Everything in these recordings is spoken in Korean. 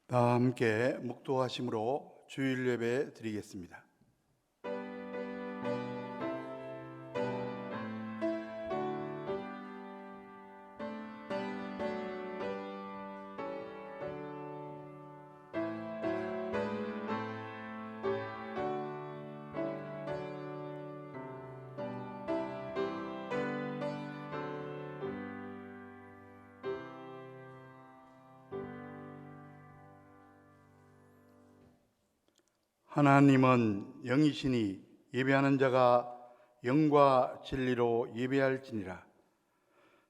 다 함께 묵도하심으로 주일 예배 드리겠습니다. 하나님은 영이시니 예배하는 자가 영과 진리로 예배할지니라.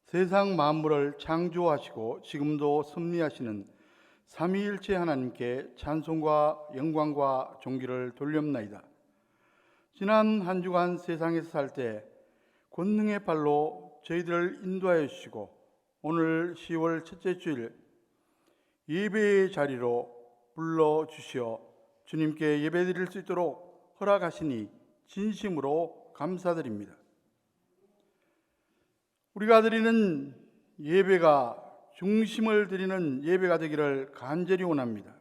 세상 만물을 창조하시고 지금도 섭리하시는 삼위일체 하나님께 찬송과 영광과 존귀를 돌렸나이다. 지난 한 주간 세상에서 살 때 권능의 발로 저희들을 인도하여 주시고 오늘 10월 첫째 주일 예배의 자리로 불러주시어 주님께 예배드릴 수 있도록 허락하시니 진심으로 감사드립니다. 우리가 드리는 예배가 중심을 드리는 예배가 되기를 간절히 원합니다.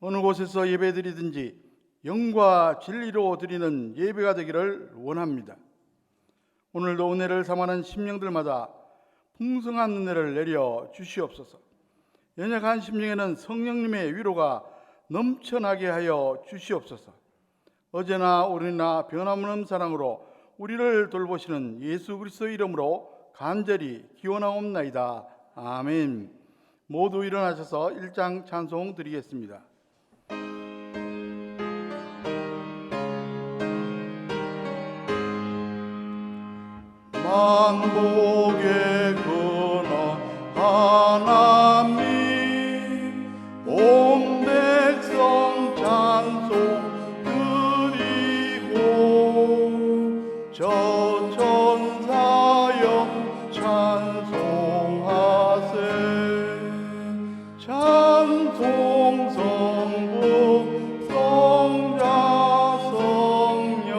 어느 곳에서 예배드리든지 영과 진리로 드리는 예배가 되기를 원합니다. 오늘도 은혜를 삼하는 심령들마다 풍성한 은혜를 내려 주시옵소서. 연약한 심령에는 성령님의 위로가 넘쳐나게 하여 주시옵소서. 어제나 오늘이나 변함없는 사랑으로 우리를 돌보시는 예수 그리스도의 이름으로 간절히 기원하옵나이다. 아멘. 모두 일어나셔서 1장 찬송 드리겠습니다. 만복의 근원 하나님 온 백성 찬송 드리고 저 천사여 찬송하세. 찬송 성부 성자 성령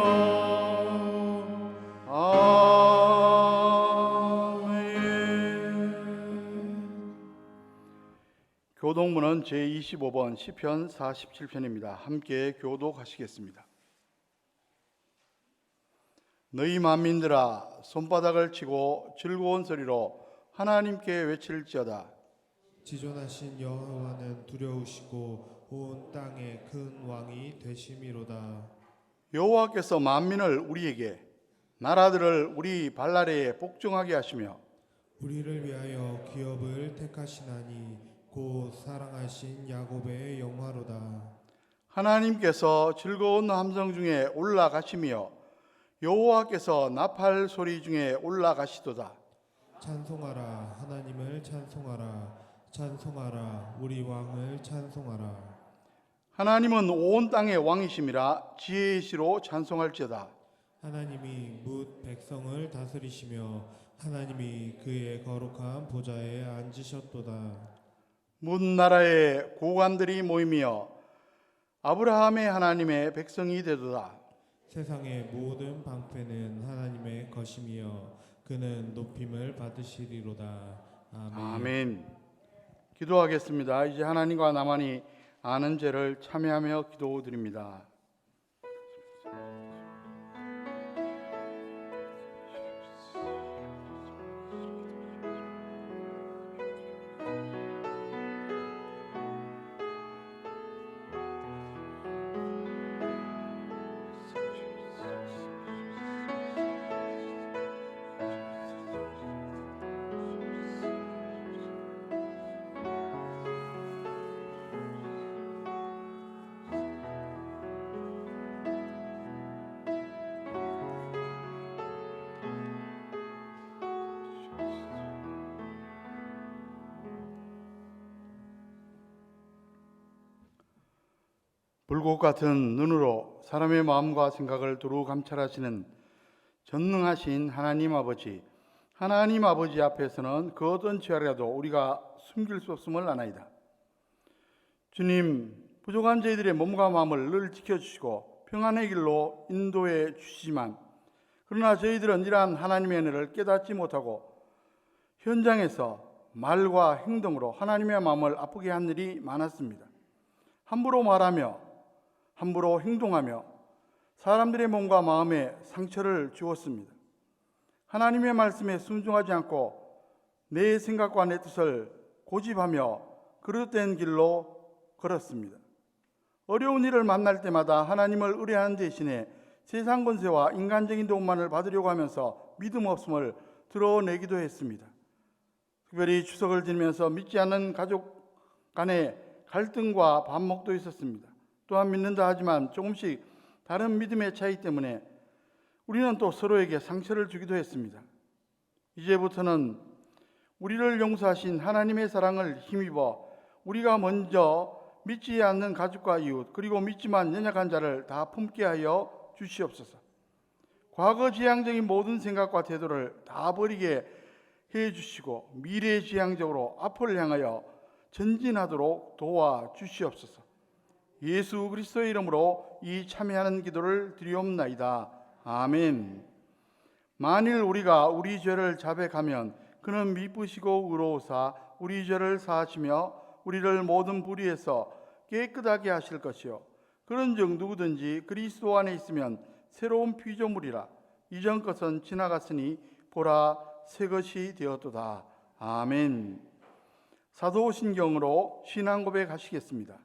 교독문은 제25번 시편 47편입니다. 함께 교독하시겠습니다. 너희 만민들아 손바닥을 치고 즐거운 소리로 하나님께 외칠지어다. 지존하신 여호와는 두려우시고 온 땅의 큰 왕이 되심이로다. 여호와께서 만민을 우리에게 나라들을 우리 발 아래에 복종하게 하시며 우리를 위하여 기업을 택하시나니 곧 사랑하신 야곱의 영화로다. 하나님께서 즐거운 함성 중에 올라가시며 여호와께서 나팔 소리 중에 올라가시도다. 찬송하라 하나님을 찬송하라. 찬송하라 우리 왕을 찬송하라. 하나님은 온 땅의 왕이심이라 지혜의 시로 찬송할지어다. 하나님이 뭇 백성을 다스리시며 하나님이 그의 거룩한 보좌에 앉으셨도다. 문 나라에 고관들이 모이며 아브라함의 하나님의 백성이 되도다. 세상의 모든 방패는 하나님의 것이며 그는 높임을 받으시리로다. 아멘. 아멘. 기도하겠습니다. 이제 하나님과 나만이 아는 죄를 참여하며 기도드립니다. 불꽃 같은 눈으로 사람의 마음과 생각을 두루 감찰하시는 전능하신 하나님 아버지 앞에서는 그 어떤 죄라도 우리가 숨길 수 없음을 아나이다. 주님, 부족한 저희들의 몸과 마음을 늘 지켜주시고 평안의 길로 인도해 주시지만 그러나 저희들은 이러한 하나님의 은혜를 깨닫지 못하고 현장에서 말과 행동으로 하나님의 마음을 아프게 한 일이 많았습니다. 함부로 말하며 함부로 행동하며 사람들의 몸과 마음에 상처를 주었습니다. 하나님의 말씀에 순종하지 않고 내 생각과 내 뜻을 고집하며 그릇된 길로 걸었습니다. 어려운 일을 만날 때마다 하나님을 의뢰하는 대신에 세상 권세와 인간적인 도움만을 받으려고 하면서 믿음 없음을 드러내기도 했습니다. 특별히 추석을 지내면서 믿지 않는 가족 간의 갈등과 반목도 있었습니다. 또한 믿는다 하지만 조금씩 다른 믿음의 차이 때문에 우리는 또 서로에게 상처를 주기도 했습니다. 이제부터는 우리를 용서하신 하나님의 사랑을 힘입어 우리가 먼저 믿지 않는 가족과 이웃 그리고 믿지만 연약한 자를 다 품게 하여 주시옵소서. 과거 지향적인 모든 생각과 태도를 다 버리게 해주시고 미래지향적으로 앞을 향하여 전진하도록 도와주시옵소서. 예수 그리스도의 이름으로 이 참여하는 기도를 드리옵나이다. 아멘. 만일 우리가 우리 죄를 자백하면 그는 미쁘시고 의로우사 우리 죄를 사하시며 우리를 모든 불의에서 깨끗하게 하실 것이요 그런즉 누구든지 그리스도 안에 있으면 새로운 피조물이라 이전 것은 지나갔으니 보라 새 것이 되었도다. 아멘. 사도신경으로 신앙 고백하시겠습니다.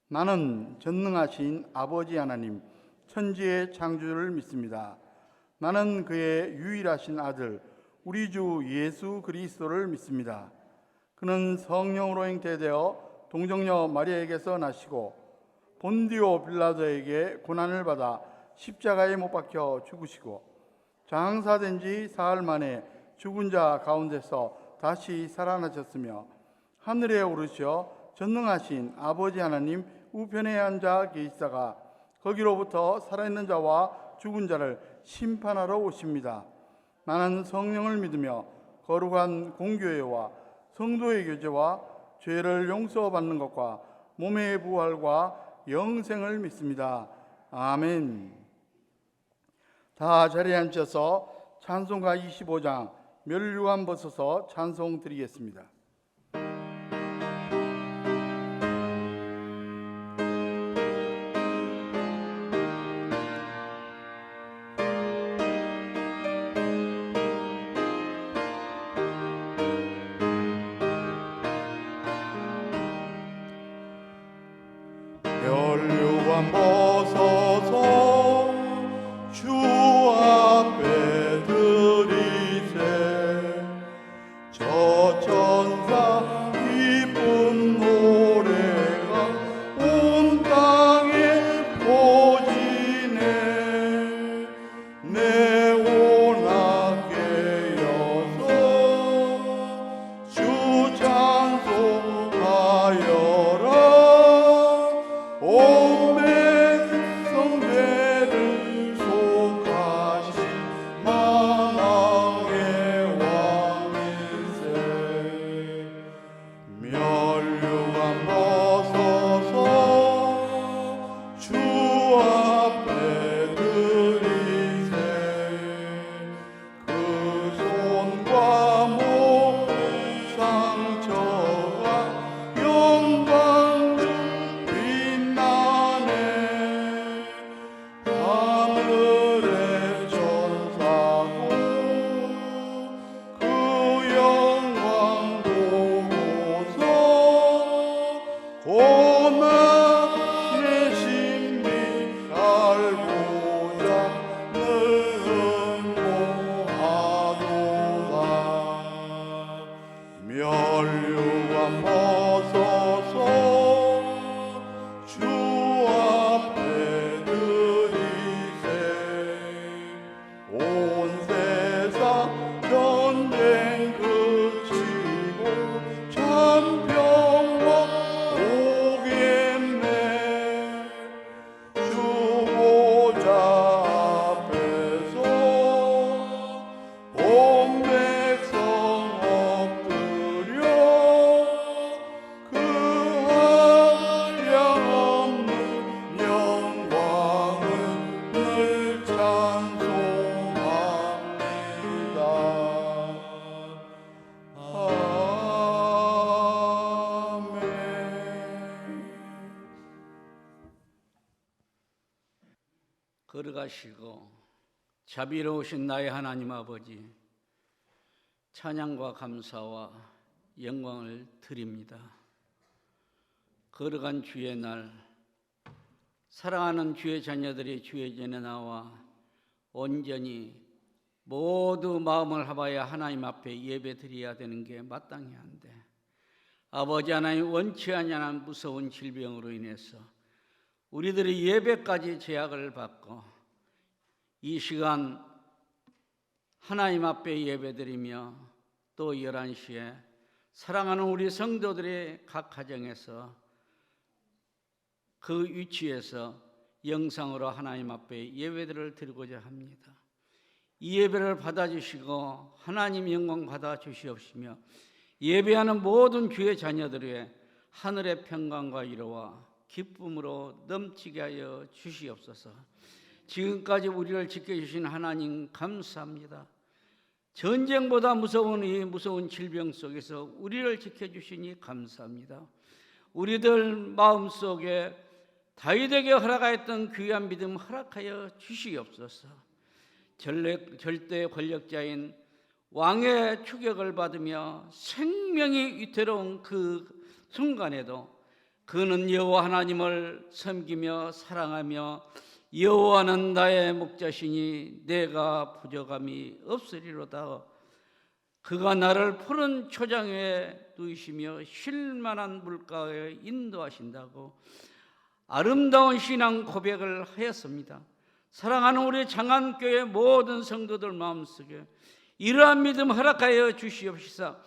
나는 전능하신 아버지 하나님 천지의 창조주를 믿습니다. 나는 그의 유일하신 아들 우리 주 예수 그리스도를 믿습니다. 그는 성령으로 잉태되어 동정녀 마리아에게서 나시고 본디오 빌라도에게 고난을 받아 십자가에 못 박혀 죽으시고 장사된 지 사흘 만에 죽은 자 가운데서 다시 살아나셨으며 하늘에 오르셔 전능하신 아버지 하나님 우편에 앉아 계시다가 거기로부터 살아있는 자와 죽은 자를 심판하러 오십니다. 나는 성령을 믿으며 거룩한 공교회와 성도의 교제와 죄를 용서받는 것과 몸의 부활과 영생을 믿습니다. 아멘. 다 자리에 앉아서 찬송가 25장 멸류관 벗어서 찬송 드리겠습니다. 멸류관 벗어서 주 앞에 드리세 저 천사 기쁜 노래가 온 땅에 퍼지네 내 온하게 여서 주 찬송하여라 온 백성 죄를 속하신 만왕의 왕일세 멸류관 벗어서 주 앞에 드리세 그 손과 몸 상처가 영광 빛나네 하늘의 천사도 그 영광 보고서 고난의 신비 알고자 늘 응모하도다 멸류관 벗어서 주 앞에 드리세 온 세상 전쟁 그치고 참 평화 오겠네 주보자 앞에서 온 백성 엎드려 걸어가시고 자비로우신 나의 하나님 아버지, 찬양과 감사와 영광을 드립니다. 걸어간 주의 날, 사랑하는 주의 자녀들이 주의 전에 나와 온전히 모두 마음을 합하여 하나님 앞에 예배 드려야 되는 게 마땅히 한데, 아버지 하나님, 원치 아니하는 무서운 질병으로 인해서 우리들의 예배까지 제약을 받고 이 시간 하나님 앞에 예배드리며 또 11시에 사랑하는 우리 성도들의 각 가정에서 그 위치에서 영상으로 하나님 앞에 예배들을 드리고자 합니다. 이 예배를 받아주시고 하나님 영광 받아주시옵시며 예배하는 모든 주의 자녀들의 하늘의 평강과 위로와 기쁨으로 넘치게 하여 주시옵소서. 지금까지 우리를 지켜주신 하나님 감사합니다. 전쟁보다 무서운 이 무서운 질병 속에서 우리를 지켜주시니 감사합니다. 우리들 마음속에 다윗에게 허락하였던 귀한 믿음 허락하여 주시옵소서. 절대 권력자인 왕의 추격을 받으며 생명이 위태로운 그 순간에도 그는 여호와 하나님을 섬기며 사랑하며 여호와는 나의 목자시니 내가 부족함이 없으리로다. 그가 나를 푸른 초장에 누이시며 쉴만한 물가에 인도하신다고 아름다운 신앙 고백을 하였습니다. 사랑하는 우리 장안교회 모든 성도들 마음속에 이러한 믿음 허락하여 주시옵시사.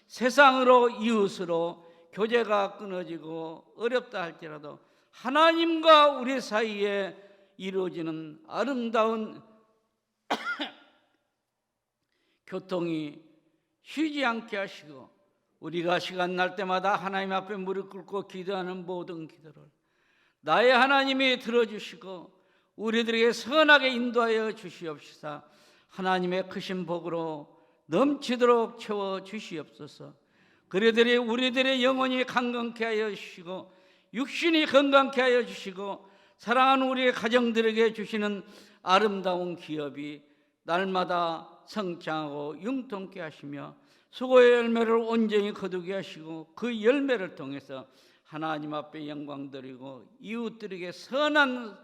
세상으로 이웃으로 교제가 끊어지고 어렵다 할지라도 하나님과 우리 사이에 이루어지는 아름다운 교통이 쉬지 않게 하시고 우리가 시간 날 때마다 하나님 앞에 무릎 꿇고 기도하는 모든 기도를 나의 하나님이 들어주시고 우리들에게 선하게 인도하여 주시옵시사. 하나님의 크신 복으로 넘치도록 채워 주시옵소서. 그러들이 우리들의 영혼이 강건케 하여 주시고 육신이 건강케 하여 주시고 사랑하는 우리의 가정들에게 주시는 아름다운 기업이 날마다 성장하고 융통케 하시며 수고의 열매를 온전히 거두게 하시고 그 열매를 통해서 하나님 앞에 영광 드리고 이웃들에게 선한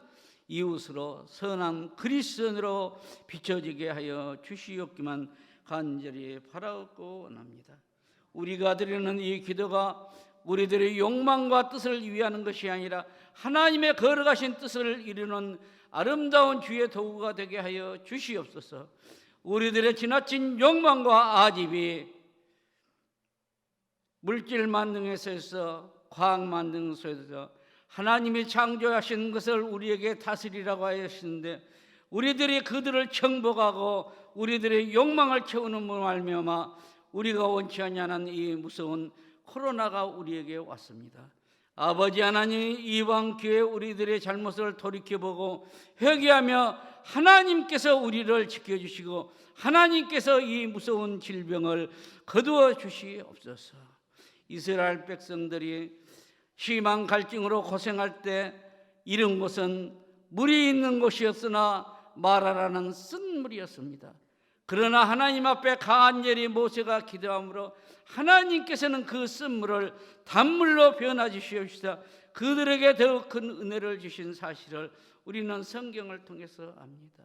이웃으로 선한 그리스도인으로 비춰지게 하여 주시옵기만 간절히 바라옵고 원합니다. 우리가 드리는 이 기도가 우리들의 욕망과 뜻을 위하는 것이 아니라 하나님의 거룩하신 뜻을 이루는 아름다운 주의 도구가 되게 하여 주시옵소서. 우리들의 지나친 욕망과 아집이 물질 만능에서 과학 만능에서 하나님이 창조하신 것을 우리에게 다스리라고 하셨는데 우리들이 그들을 정복하고 우리들의 욕망을 채우는 말미암아 우리가 원치 않냐는 이 무서운 코로나가 우리에게 왔습니다. 아버지 하나님, 이방 기회에 우리들의 잘못을 돌이켜보고 회개하며 하나님께서 우리를 지켜주시고 하나님께서 이 무서운 질병을 거두어 주시옵소서. 이스라엘 백성들이 심한 갈증으로 고생할 때 이런 곳은 물이 있는 곳이었으나 마라라는 쓴 물이었습니다. 그러나 하나님 앞에 간절히 모세가 기도함으로 하나님께서는 그 쓴물을 단물로 변화 주시옵시다. 그들에게 더 큰 은혜를 주신 사실을 우리는 성경을 통해서 압니다.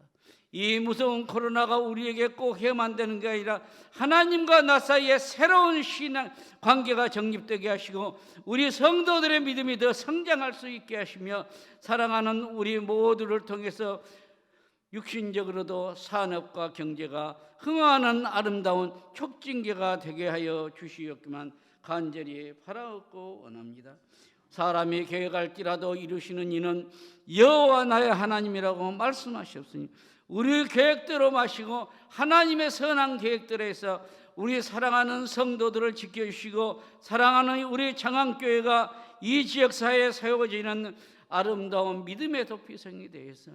이 무서운 코로나가 우리에게 꼭 해만 되는 게 아니라 하나님과 나 사이에 새로운 신앙 관계가 정립되게 하시고 우리 성도들의 믿음이 더 성장할 수 있게 하시며 사랑하는 우리 모두를 통해서 육신적으로도 산업과 경제가 흥하는 아름다운 촉진계가 되게 하여 주시옵기만 간절히 바라옵고 원합니다. 사람이 계획할지라도 이루시는 이는 여호와 나의 하나님이라고 말씀하셨으니 우리 계획대로 마시고 하나님의 선한 계획들에서 우리 사랑하는 성도들을 지켜주시고 사랑하는 우리 장안교회가 이 지역사회에 세워지는 아름다운 믿음의 도피성이 되어서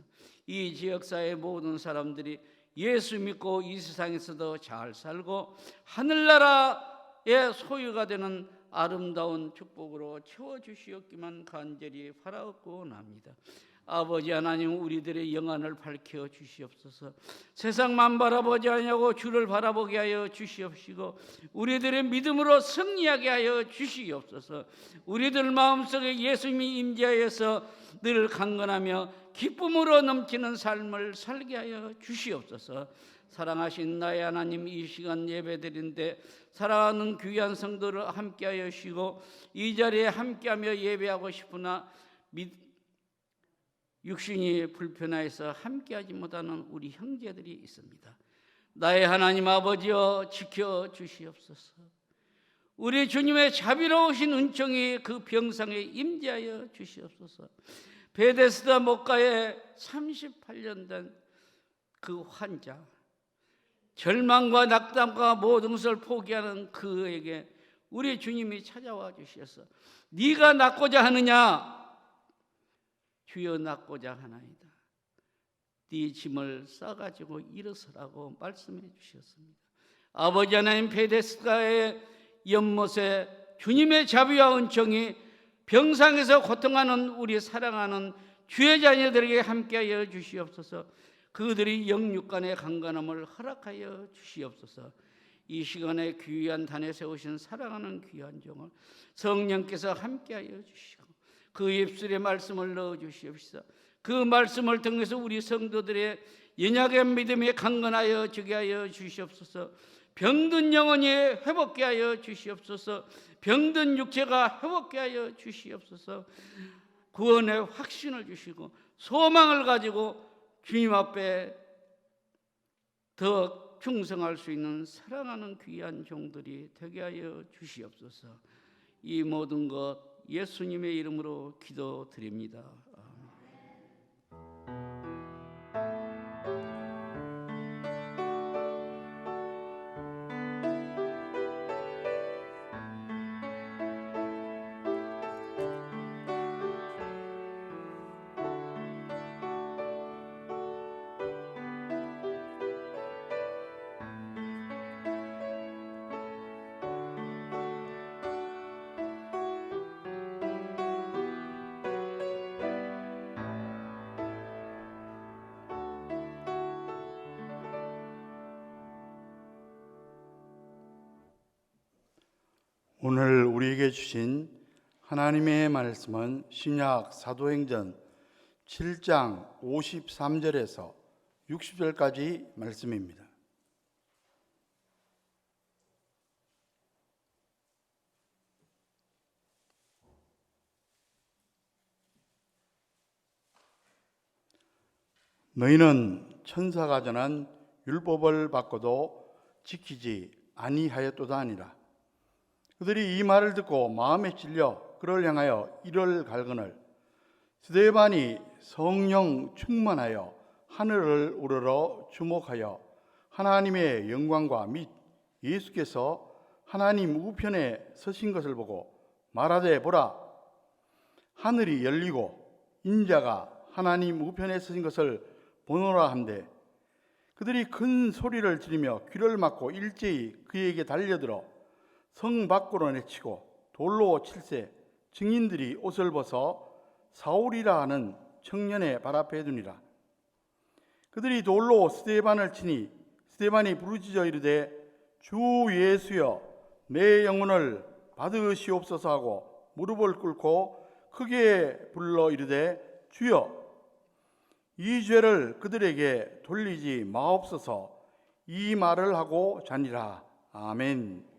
이 지역사회의 모든 사람들이 예수 믿고 이 세상에서도 잘 살고 하늘나라의 소유가 되는 아름다운 축복으로 채워주시옵기만 간절히 바라옵고 원합니다. 아버지 하나님, 우리들의 영안을 밝혀 주시옵소서. 세상만 바라보지 아니하고 주를 바라보게 하여 주시옵시고, 우리들의 믿음으로 승리하게 하여 주시옵소서. 우리들 마음속에 예수님이 임재하여서 늘 강건하며 기쁨으로 넘치는 삶을 살게 하여 주시옵소서. 사랑하신 나의 하나님, 이 시간 예배드린데 사랑하는 귀한 성도를 함께하여 주시고, 이 자리에 함께하며 예배하고 싶으나 육신이 불편해서 함께하지 못하는 우리 형제들이 있습니다. 나의 하나님 아버지여, 지켜 주시옵소서. 우리 주님의 자비로우신 은총이 그 병상에 임재하여 주시옵소서. 베데스다 목가에 38년 된 그 환자, 절망과 낙담과 모든 것을 포기하는 그에게 우리 주님이 찾아와 주셔서 네가 낫고자 하느냐? 주여, 낫고자 하나이다. 네 짐을 싸가지고 일어서라고 말씀해 주셨습니다. 아버지 하나님, 베데스다의 연못에 주님의 자비와 은총이 병상에서 고통하는 우리 사랑하는 주의 자녀들에게 함께하여 주시옵소서. 그들이 영육간의 강건함을 허락하여 주시옵소서. 이 시간에 귀한 단에 세우신 사랑하는 귀한 종을 성령께서 함께하여 주시고, 그 입술에 말씀을 넣어 주시옵소서. 그 말씀을 통해서 우리 성도들의 연약한 믿음이 강건하여 지게 하여 주시옵소서. 병든 영혼이 회복케 하여 주시옵소서. 병든 육체가 회복케 하여 주시옵소서. 구원의 확신을 주시고 소망을 가지고 주님 앞에 더 충성할 수 있는 사랑하는 귀한 종들이 되게 하여 주시옵소서. 이 모든 것 예수님의 이름으로 기도드립니다. 오늘 우리에게 주신 하나님의 말씀은 신약 사도행전 7장 53절에서 60절까지 말씀입니다. 너희는 천사가 전한 율법을 받고도 지키지 아니하였도다 하니라. 그들이 이 말을 듣고 마음에 찔려 그를 향하여 이를 갈거늘 스데반이 성령 충만하여 하늘을 우러러 주목하여 하나님의 영광과 및 예수께서 하나님 우편에 서신 것을 보고 말하되, 보라, 하늘이 열리고 인자가 하나님 우편에 서신 것을 보노라 한데, 그들이 큰 소리를 지르며 귀를 막고 일제히 그에게 달려들어 성 밖으로 내치고 돌로 칠세 증인들이 옷을 벗어 사울이라 하는 청년의 발 앞에 두니라. 그들이 돌로 스데반을 치니 스데반이 부르짖어 이르되, 주 예수여, 내 영혼을 받으시옵소서 하고 무릎을 꿇고 크게 불러 이르되, 주여, 이 죄를 그들에게 돌리지 마옵소서. 이 말을 하고 자니라. 아멘.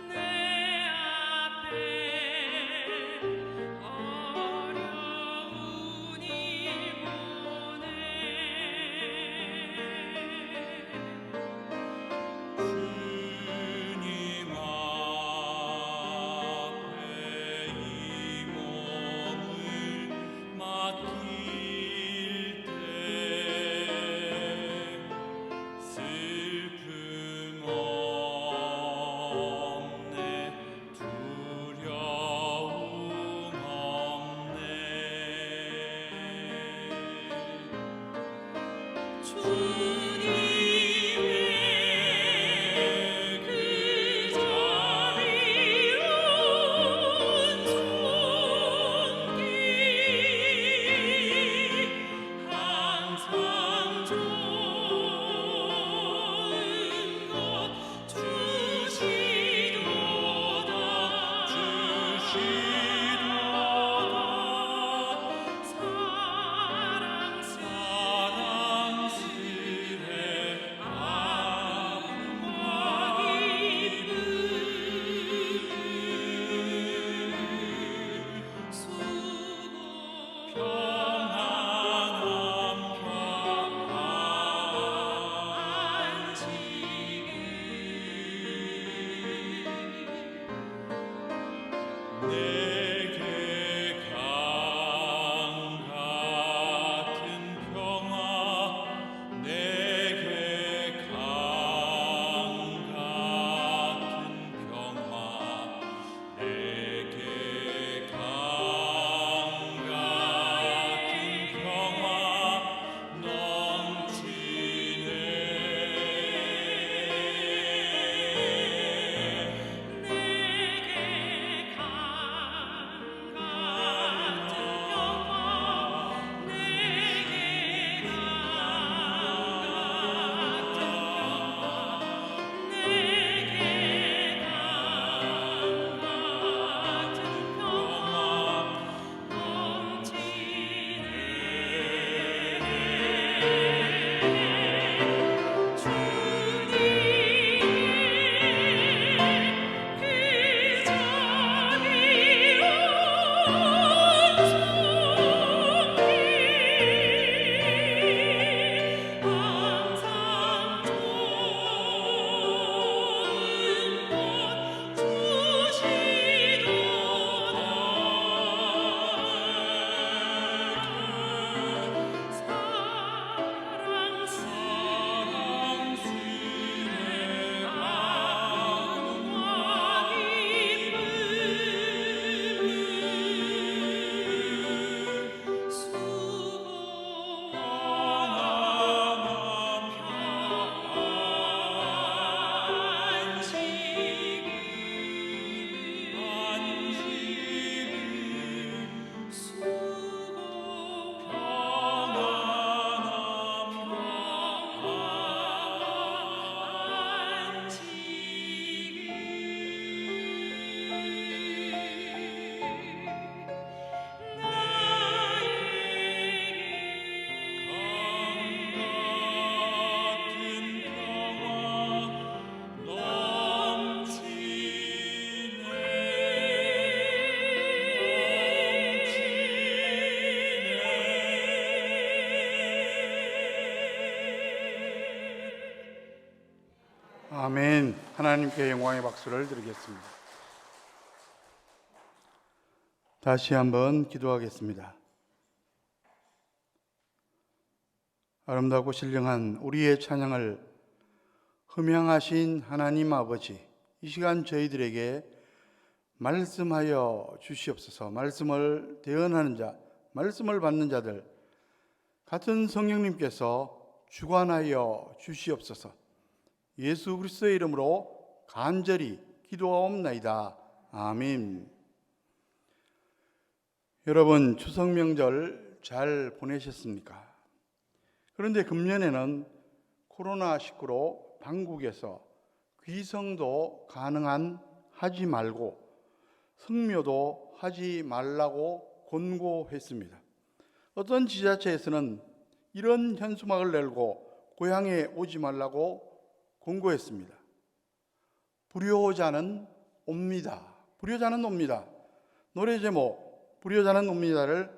내 앞에 아멘. 하나님께 영광의 박수를 드리겠습니다. 다시 한번 기도하겠습니다. 아름답고 신령한 우리의 찬양을 흠양하신 하나님 아버지, 이 시간 저희들에게 말씀하여 주시옵소서. 말씀을 대언하는 자, 말씀을 받는 자들 같은 성령님께서 주관하여 주시옵소서. 예수 그리스도의 이름으로 간절히 기도하옵나이다. 아멘. 여러분, 추석 명절 잘 보내셨습니까? 그런데 금년에는 코로나19로 당국에서 귀성도 가능한 하지 말고 성묘도 하지 말라고 권고했습니다. 어떤 지자체에서는 이런 현수막을 내고 고향에 오지 말라고 권고했습니다. 불효자는 옵니다. 불효자는 옵니다. 노래 제목 불효자는 옵니다를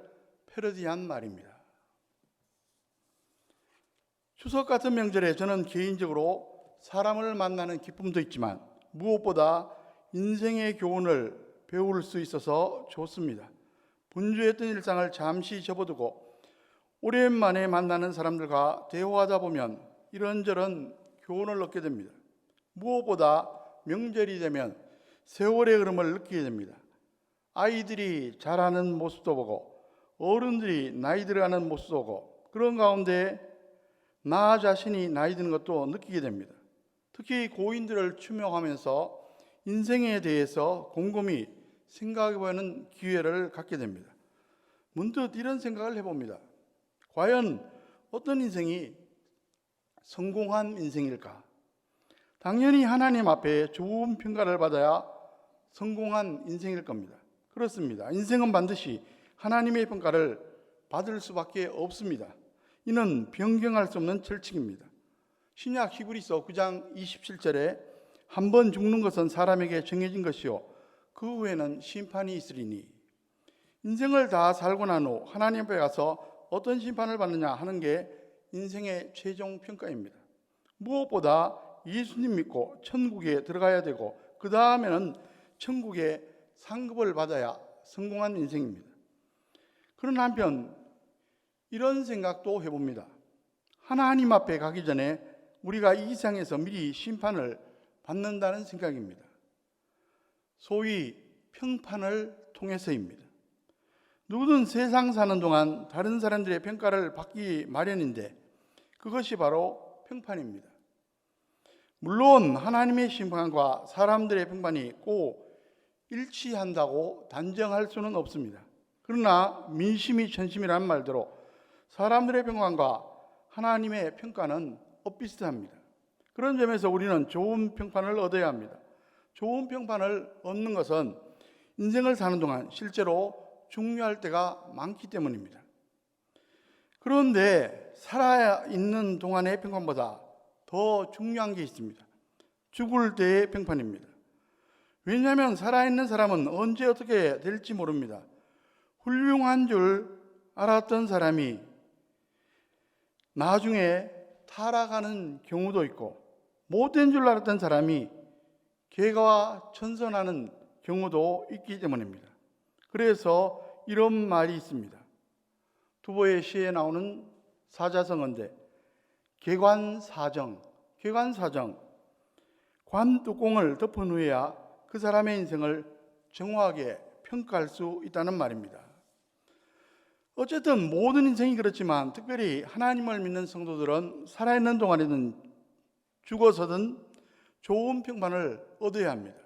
패러디한 말입니다. 추석 같은 명절에 저는 개인적으로 사람을 만나는 기쁨도 있지만 무엇보다 인생의 교훈을 배울 수 있어서 좋습니다. 분주했던 일상을 잠시 접어두고 오랜만에 만나는 사람들과 대화하다 보면 이런저런 교훈을 얻게 됩니다. 무엇보다 명절이 되면 세월의 흐름을 느끼게 됩니다. 아이들이 자라는 모습도 보고 어른들이 나이 들어가는 모습도 보고 그런 가운데 나 자신이 나이 드는 것도 느끼게 됩니다. 특히 고인들을 추모하면서 인생에 대해서 곰곰이 생각해보는 기회를 갖게 됩니다. 문득 이런 생각을 해봅니다. 과연 어떤 인생이 성공한 인생일까? 당연히 하나님 앞에 좋은 평가를 받아야 성공한 인생일 겁니다. 그렇습니다. 인생은 반드시 하나님의 평가를 받을 수밖에 없습니다. 이는 변경할 수 없는 철칙입니다. 신약 히브리서 9장 27절에 한 번 죽는 것은 사람에게 정해진 것이요 그 후에는 심판이 있으리니, 인생을 다 살고 난 후 하나님 앞에 가서 어떤 심판을 받느냐 하는 게 인생의 최종 평가입니다. 무엇보다 예수님 믿고 천국에 들어가야 되고 그 다음에는 천국의 상급을 받아야 성공한 인생입니다. 그러나 한편 이런 생각도 해봅니다. 하나님 앞에 가기 전에 우리가 이 세상에서 미리 심판을 받는다는 생각입니다. 소위 평판을 통해서입니다. 누구든 세상 사는 동안 다른 사람들의 평가를 받기 마련인데 그것이 바로 평판입니다. 물론 하나님의 심판과 사람들의 평판이 꼭 일치한다고 단정할 수는 없습니다. 그러나 민심이 천심이라는 말대로 사람들의 평판과 하나님의 평가는 엇비슷합니다. 그런 점에서 우리는 좋은 평판을 얻어야 합니다. 좋은 평판을 얻는 것은 인생을 사는 동안 실제로 중요할 때가 많기 때문입니다. 그런데 살아있는 동안의 평판보다 더 중요한 게 있습니다. 죽을 때의 평판입니다. 왜냐하면 살아있는 사람은 언제 어떻게 될지 모릅니다. 훌륭한 줄 알았던 사람이 나중에 타락하는 경우도 있고 못된 줄 알았던 사람이 개가 천선하는 경우도 있기 때문입니다. 그래서 이런 말이 있습니다. 두보의 시에 나오는 사자성어인데 개관사정, 관 뚜껑을 덮은 후에야 그 사람의 인생을 정확하게 평가할 수 있다는 말입니다. 어쨌든 모든 인생이 그렇지만 특별히 하나님을 믿는 성도들은 살아있는 동안에는 죽어서든 좋은 평판을 얻어야 합니다.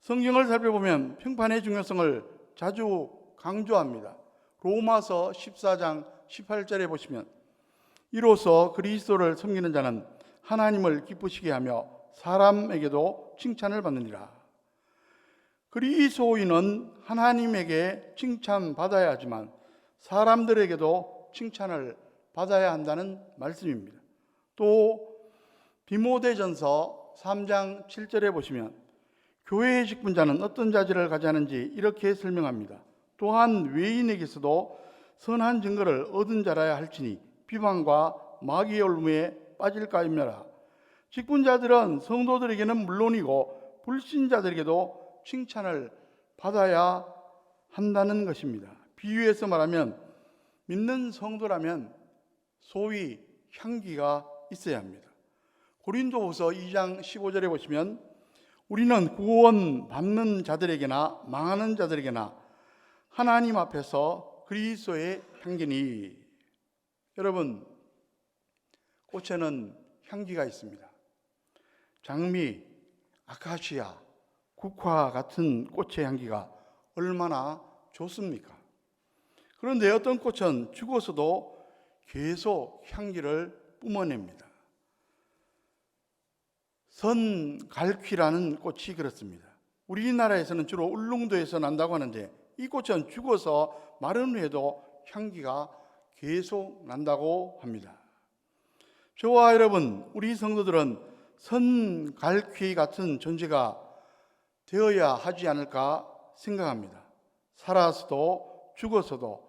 성경을 살펴보면 평판의 중요성을 자주 강조합니다. 로마서 14장 18절에 보시면 이로써 그리스도를 섬기는 자는 하나님을 기쁘시게 하며 사람에게도 칭찬을 받느니라. 그리스도인은 하나님에게 칭찬받아야 하지만 사람들에게도 칭찬을 받아야 한다는 말씀입니다. 또 디모데전서 3장 7절에 보시면 교회의 직분자는 어떤 자질을 가져야 하는지 이렇게 설명합니다. 또한 외인에게서도 선한 증거를 얻은 자라야 할지니 비방과 마귀의 올무에 빠질까 임며라. 직분자들은 성도들에게는 물론이고 불신자들에게도 칭찬을 받아야 한다는 것입니다. 비유해서 말하면 믿는 성도라면 소위 향기가 있어야 합니다. 고린도후서 2장 15절에 보시면 우리는 구원 받는 자들에게나 망하는 자들에게나 하나님 앞에서 그리스도의 향기니. 여러분, 꽃에는 향기가 있습니다. 장미, 아카시아, 국화 같은 꽃의 향기가 얼마나 좋습니까? 그런데 어떤 꽃은 죽어서도 계속 향기를 뿜어냅니다. 선갈퀴라는 꽃이 그렇습니다. 우리나라에서는 주로 울릉도에서 난다고 하는데 이 꽃은 죽어서 마른 후에도 향기가 계속 난다고 합니다. 저와 여러분, 우리 성도들은 선갈퀴 같은 존재가 되어야 하지 않을까 생각합니다. 살아서도 죽어서도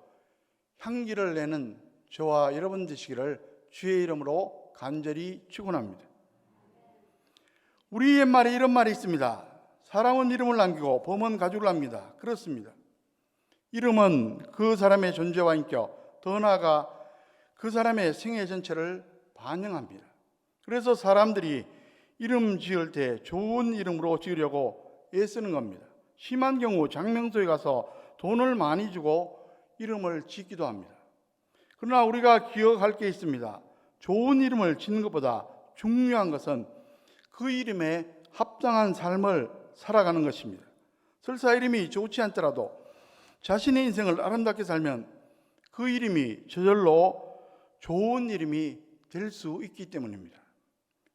향기를 내는 저와 여러분 되시기를 주의 이름으로 간절히 축원합니다. 우리 옛말에 이런 말이 있습니다. 사람은 이름을 남기고 범은 가죽을 남깁니다. 그렇습니다. 이름은 그 사람의 존재와 인격, 더 나아가 그 사람의 생애 전체를 반영합니다. 그래서 사람들이 이름 지을 때 좋은 이름으로 지으려고 애쓰는 겁니다. 심한 경우 장명소에 가서 돈을 많이 주고 이름을 짓기도 합니다. 그러나 우리가 기억할 게 있습니다. 좋은 이름을 짓는 것보다 중요한 것은 그 이름에 합당한 삶을 살아가는 것입니다. 설사 이름이 좋지 않더라도 자신의 인생을 아름답게 살면 그 이름이 저절로 좋은 이름이 될 수 있기 때문입니다.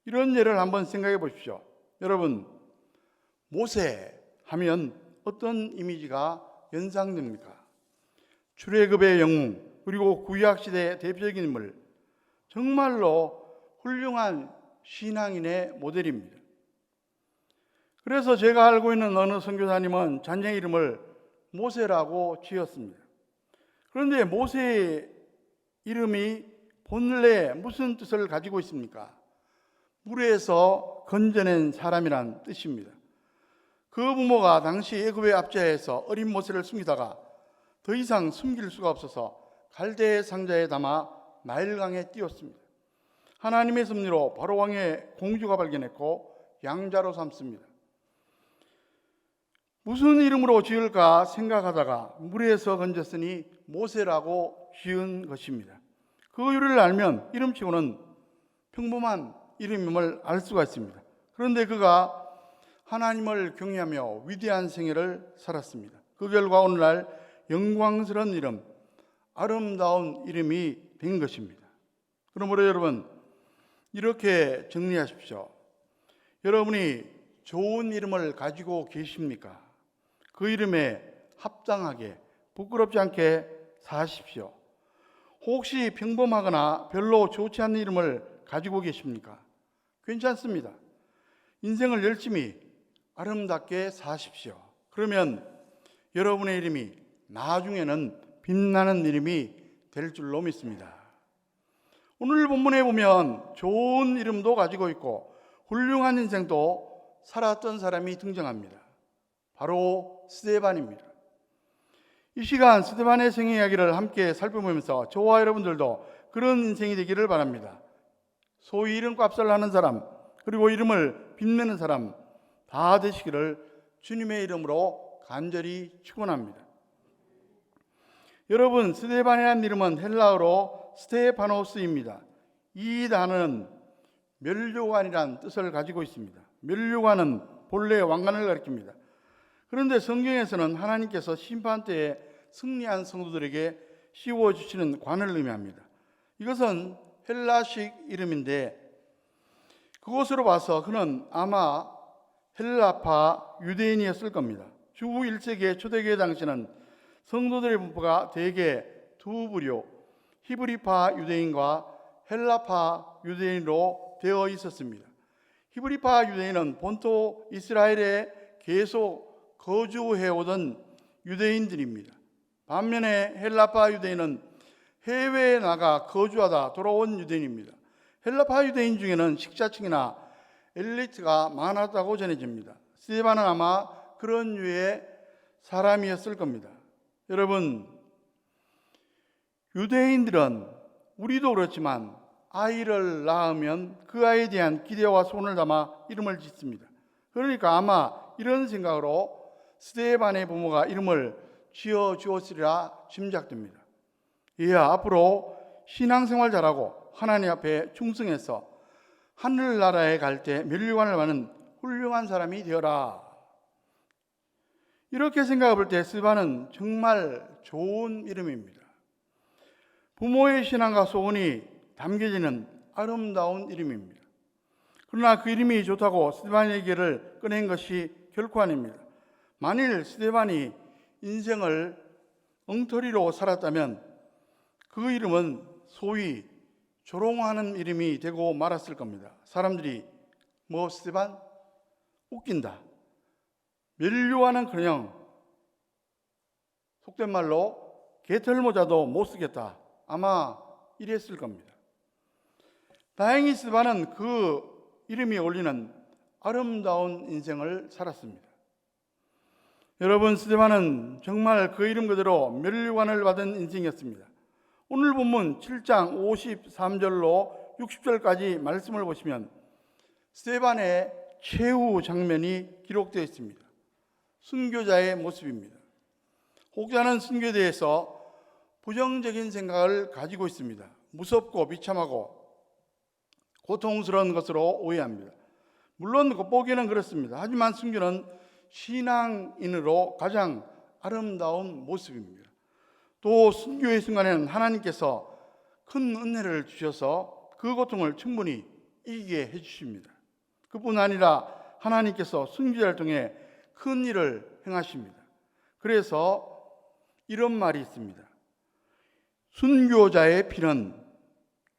이런 예를 한번 생각해 보십시오. 여러분, 모세 하면 어떤 이미지가 연상됩니까? 출애굽의 영웅, 그리고 구약시대의 대표적인 인물, 정말로 훌륭한 신앙인의 모델입니다. 그래서 제가 알고 있는 어느 선교사님은 자녀의 이름을 모세라고 지었습니다. 그런데 모세의 이름이 본래 무슨 뜻을 가지고 있습니까? 물에서 건져낸 사람이란 뜻입니다. 그 부모가 당시 애굽의 압제하에서 어린 모세를 숨기다가 더 이상 숨길 수가 없어서 갈대의 상자에 담아 나일강에 띄웠습니다. 하나님의 섭리로 바로 왕의 공주가 발견했고 양자로 삼습니다. 무슨 이름으로 지을까 생각하다가 물에서 건졌으니 모세라고 지은 것입니다. 그 이유를 알면 이름치고는 평범한 이름임을 알 수가 있습니다. 그런데 그가 하나님을 경외하며 위대한 생애를 살았습니다. 그 결과 오늘날 영광스러운 이름, 아름다운 이름이 된 것입니다. 그러므로 여러분, 이렇게 정리하십시오. 여러분이 좋은 이름을 가지고 계십니까? 그 이름에 합당하게 부끄럽지 않게 사십시오. 혹시 평범하거나 별로 좋지 않은 이름을 가지고 계십니까? 괜찮습니다. 인생을 열심히 아름답게 사십시오. 그러면 여러분의 이름이 나중에는 빛나는 이름이 될 줄로 믿습니다. 오늘 본문에 보면 좋은 이름도 가지고 있고 훌륭한 인생도 살았던 사람이 등장합니다. 바로 스데반입니다. 이 시간 스데반의 생애 이야기를 함께 살펴보면서 저와 여러분들도 그런 인생이 되기를 바랍니다. 소위 이름값을 하는 사람, 그리고 이름을 빛내는 사람 다 되시기를 주님의 이름으로 간절히 축원합니다. 여러분, 스데반이라는 이름은 헬라어로 스테파노스입니다. 이 단어는 면류관이라는 뜻을 가지고 있습니다. 면류관은 본래 왕관을 가리킵니다. 그런데 성경에서는 하나님께서 심판 때에 승리한 성도들에게 씌워주시는 관을 의미합니다. 이것은 헬라식 이름인데 그것으로 봐서 그는 아마 헬라파 유대인이었을 겁니다. 주 1세기의 초대교회 당시는 성도들의 분포가 대개 두 부류, 히브리파 유대인과 헬라파 유대인으로 되어 있었습니다. 히브리파 유대인은 본토 이스라엘에 계속 거주해오던 유대인들입니다. 반면에 헬라파 유대인은 해외에 나가 거주하다 돌아온 유대인입니다. 헬라파 유대인 중에는 식자층이나 엘리트가 많았다고 전해집니다. 스데반은 아마 그런 류의 사람이었을 겁니다. 여러분, 유대인들은 우리도 그렇지만 아이를 낳으면 그 아이에 대한 기대와 소원을 담아 이름을 짓습니다. 그러니까 아마 이런 생각으로 스데반의 부모가 이름을 지어 주었으리라 짐작됩니다. 얘야, 앞으로 신앙생활 잘하고 하나님 앞에 충성해서 하늘나라에 갈 때 면류관을 받는 훌륭한 사람이 되어라. 이렇게 생각해 볼 때 스데반은 정말 좋은 이름입니다. 부모의 신앙과 소원이 담겨지는 아름다운 이름입니다. 그러나 그 이름이 좋다고 스데반에게를 꺼낸 것이 결코 아닙니다. 만일 스데반이 인생을 엉터리로 살았다면 그 이름은 소위 조롱하는 이름이 되고 말았을 겁니다. 사람들이 뭐 스데반? 웃긴다. 면류관은커녕 속된 말로 개털모자도 못 쓰겠다. 아마 이랬을 겁니다. 다행히 스데반은 그 이름이 어울리는 아름다운 인생을 살았습니다. 여러분, 스데반은 정말 그 이름 그대로 면류관을 받은 인생이었습니다. 오늘 본문 7장 53절로 60절까지 말씀을 보시면 스데반의 최후 장면이 기록되어 있습니다. 순교자의 모습입니다. 혹자는 순교에 대해서 부정적인 생각을 가지고 있습니다. 무섭고 비참하고 고통스러운 것으로 오해합니다. 물론 겉보기에는 그렇습니다. 하지만 순교는 신앙인으로 가장 아름다운 모습입니다. 또 순교의 순간에는 하나님께서 큰 은혜를 주셔서 그 고통을 충분히 이기게 해주십니다. 그뿐 아니라 하나님께서 순교자를 통해 큰 일을 행하십니다. 그래서 이런 말이 있습니다. 순교자의 피는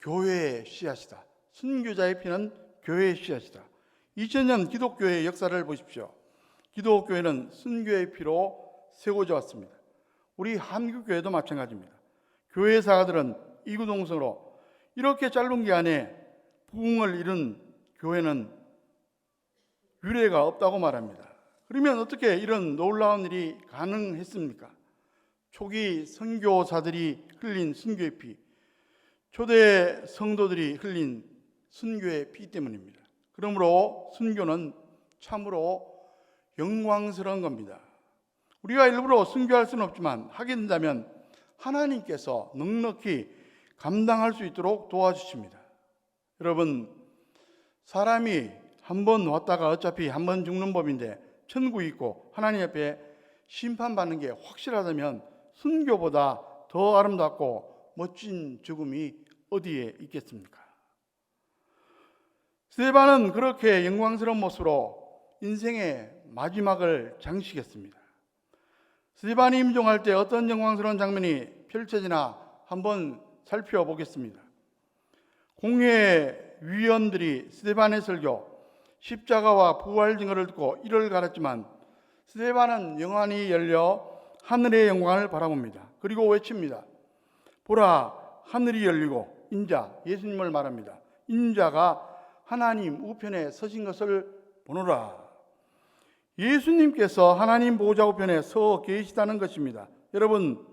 교회의 씨앗이다. 순교자의 피는 교회의 씨앗이다. 2000년 기독교의 역사를 보십시오. 기독교회는 순교의 피로 세워져 왔습니다. 우리 한국교회도 마찬가지입니다. 교회 사가들은 이구동성으로 이렇게 짧은 기간에 부흥을 이룬 교회는 유례가 없다고 말합니다. 그러면 어떻게 이런 놀라운 일이 가능했습니까? 초기 선교사들이 흘린 순교의 피, 초대 성도들이 흘린 순교의 피 때문입니다. 그러므로 순교는 참으로 영광스러운 겁니다. 우리가 일부러 순교할 수는 없지만 하게 된다면 하나님께서 넉넉히 감당할 수 있도록 도와주십니다. 여러분, 사람이 한 번 왔다가 어차피 한 번 죽는 법인데 천국이 있고 하나님 앞에 심판받는 게 확실하다면 순교보다 더 아름답고 멋진 죽음이 어디에 있겠습니까? 스데반은 그렇게 영광스러운 모습으로 인생의 마지막을 장식했습니다. 스데반이 임종할 때 어떤 영광스러운 장면이 펼쳐지나 한번 살펴보겠습니다. 공회 위원들이 스데반의 설교, 십자가와 부활 증거를 듣고 이를 가르치지만 스데반은 영안이 열려 하늘의 영광을 바라봅니다. 그리고 외칩니다. 보라, 하늘이 열리고 인자, 예수님을 말합니다. 인자가 하나님 우편에 서신 것을 보노라. 예수님께서 하나님 보좌 우편에 서 계시다는 것입니다. 여러분,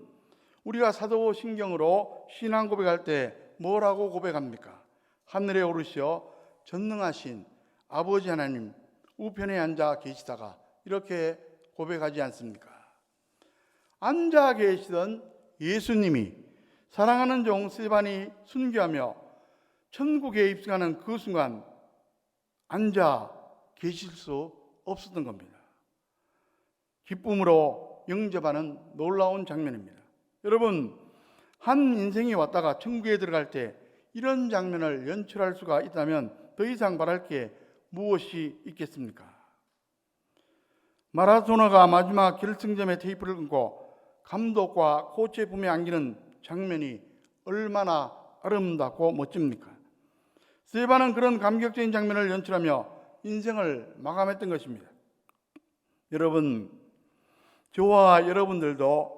우리가 사도신경으로 신앙 고백할 때 뭐라고 고백합니까? 하늘에 오르시어 전능하신 아버지 하나님 우편에 앉아 계시다가 이렇게 고백하지 않습니까? 앉아 계시던 예수님이 사랑하는 종 스데반이 순교하며 천국에 입성하는 그 순간 앉아 계실 수 없었던 겁니다. 기쁨으로 영접하는 놀라운 장면입니다. 여러분, 한 인생이 왔다가 천국에 들어갈 때 이런 장면을 연출할 수가 있다면 더 이상 바랄 게 무엇이 있겠습니까? 마라도나가 마지막 결승점에 테이프를 끊고 감독과 코치의 품에 안기는 장면이 얼마나 아름답고 멋집니까? 스데반은 그런 감격적인 장면을 연출하며 인생을 마감했던 것입니다. 여러분, 저와 여러분들도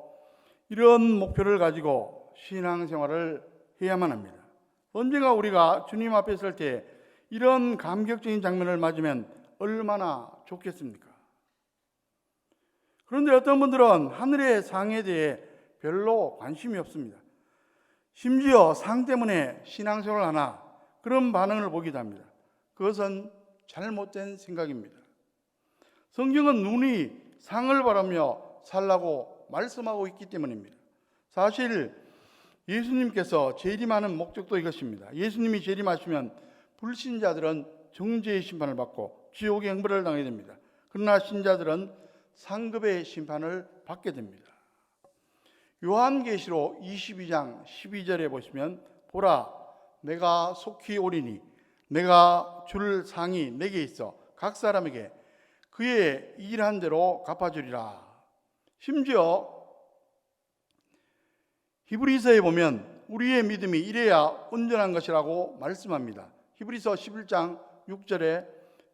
이런 목표를 가지고 신앙생활을 해야만 합니다. 언젠가 우리가 주님 앞에 설 때 이런 감격적인 장면을 맞으면 얼마나 좋겠습니까? 그런데 어떤 분들은 하늘의 상에 대해 별로 관심이 없습니다. 심지어 상 때문에 신앙생활을 하나 그런 반응을 보기도 합니다. 그것은 잘못된 생각입니다. 성경은 눈이 상을 바라며 살라고 말씀하고 있기 때문입니다. 사실 예수님께서 재림하는 목적도 이것입니다. 예수님이 재림하시면 불신자들은 정죄의 심판을 받고 지옥의 형벌을 당하게 됩니다. 그러나 신자들은 상급의 심판을 받게 됩니다. 요한계시록 22장 12절에 보시면 보라 내가 속히 오리니 내가 줄 상이 내게 있어 각 사람에게 그의 일한 대로 갚아주리라. 심지어 히브리서에 보면 우리의 믿음이 이래야 온전한 것이라고 말씀합니다. 히브리서 11장 6절에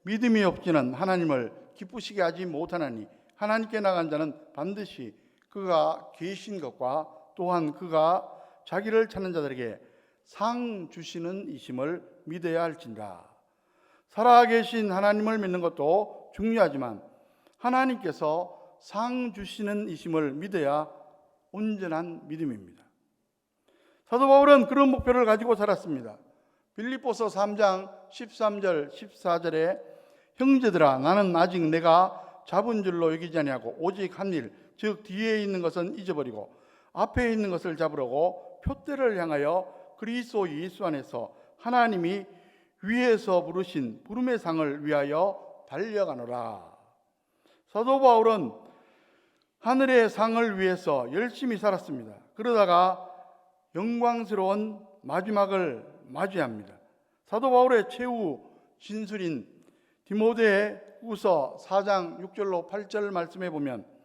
믿음이 없이는 하나님을 기쁘시게 하지 못하나니 하나님께 나간 자는 반드시 그가 계신 것과 또한 그가 자기를 찾는 자들에게 상 주시는 이심을 믿어야 할진다. 살아계신 하나님을 믿는 것도 중요하지만 하나님께서 상 주시는 이심을 믿어야 온전한 믿음입니다. 사도 바울은 그런 목표를 가지고 살았습니다. 빌립보서 3장 13절 14절에 형제들아 나는 아직 내가 잡은 줄로 여기지 아니하고 오직 한 일 즉 뒤에 있는 것은 잊어버리고 앞에 있는 것을 잡으려고 표대를 향하여 그리스도 예수 안에서 하나님이 위에서 부르신 부름의 상을 위하여 달려가노라. 사도 바울은 하늘의 상을 위해서 열심히 살았습니다. 그러다가 영광스러운 마지막을 맞이합니다. 사도 바울의 최후 진술인 디모데후서 4장 6절로 8절 말씀에 보면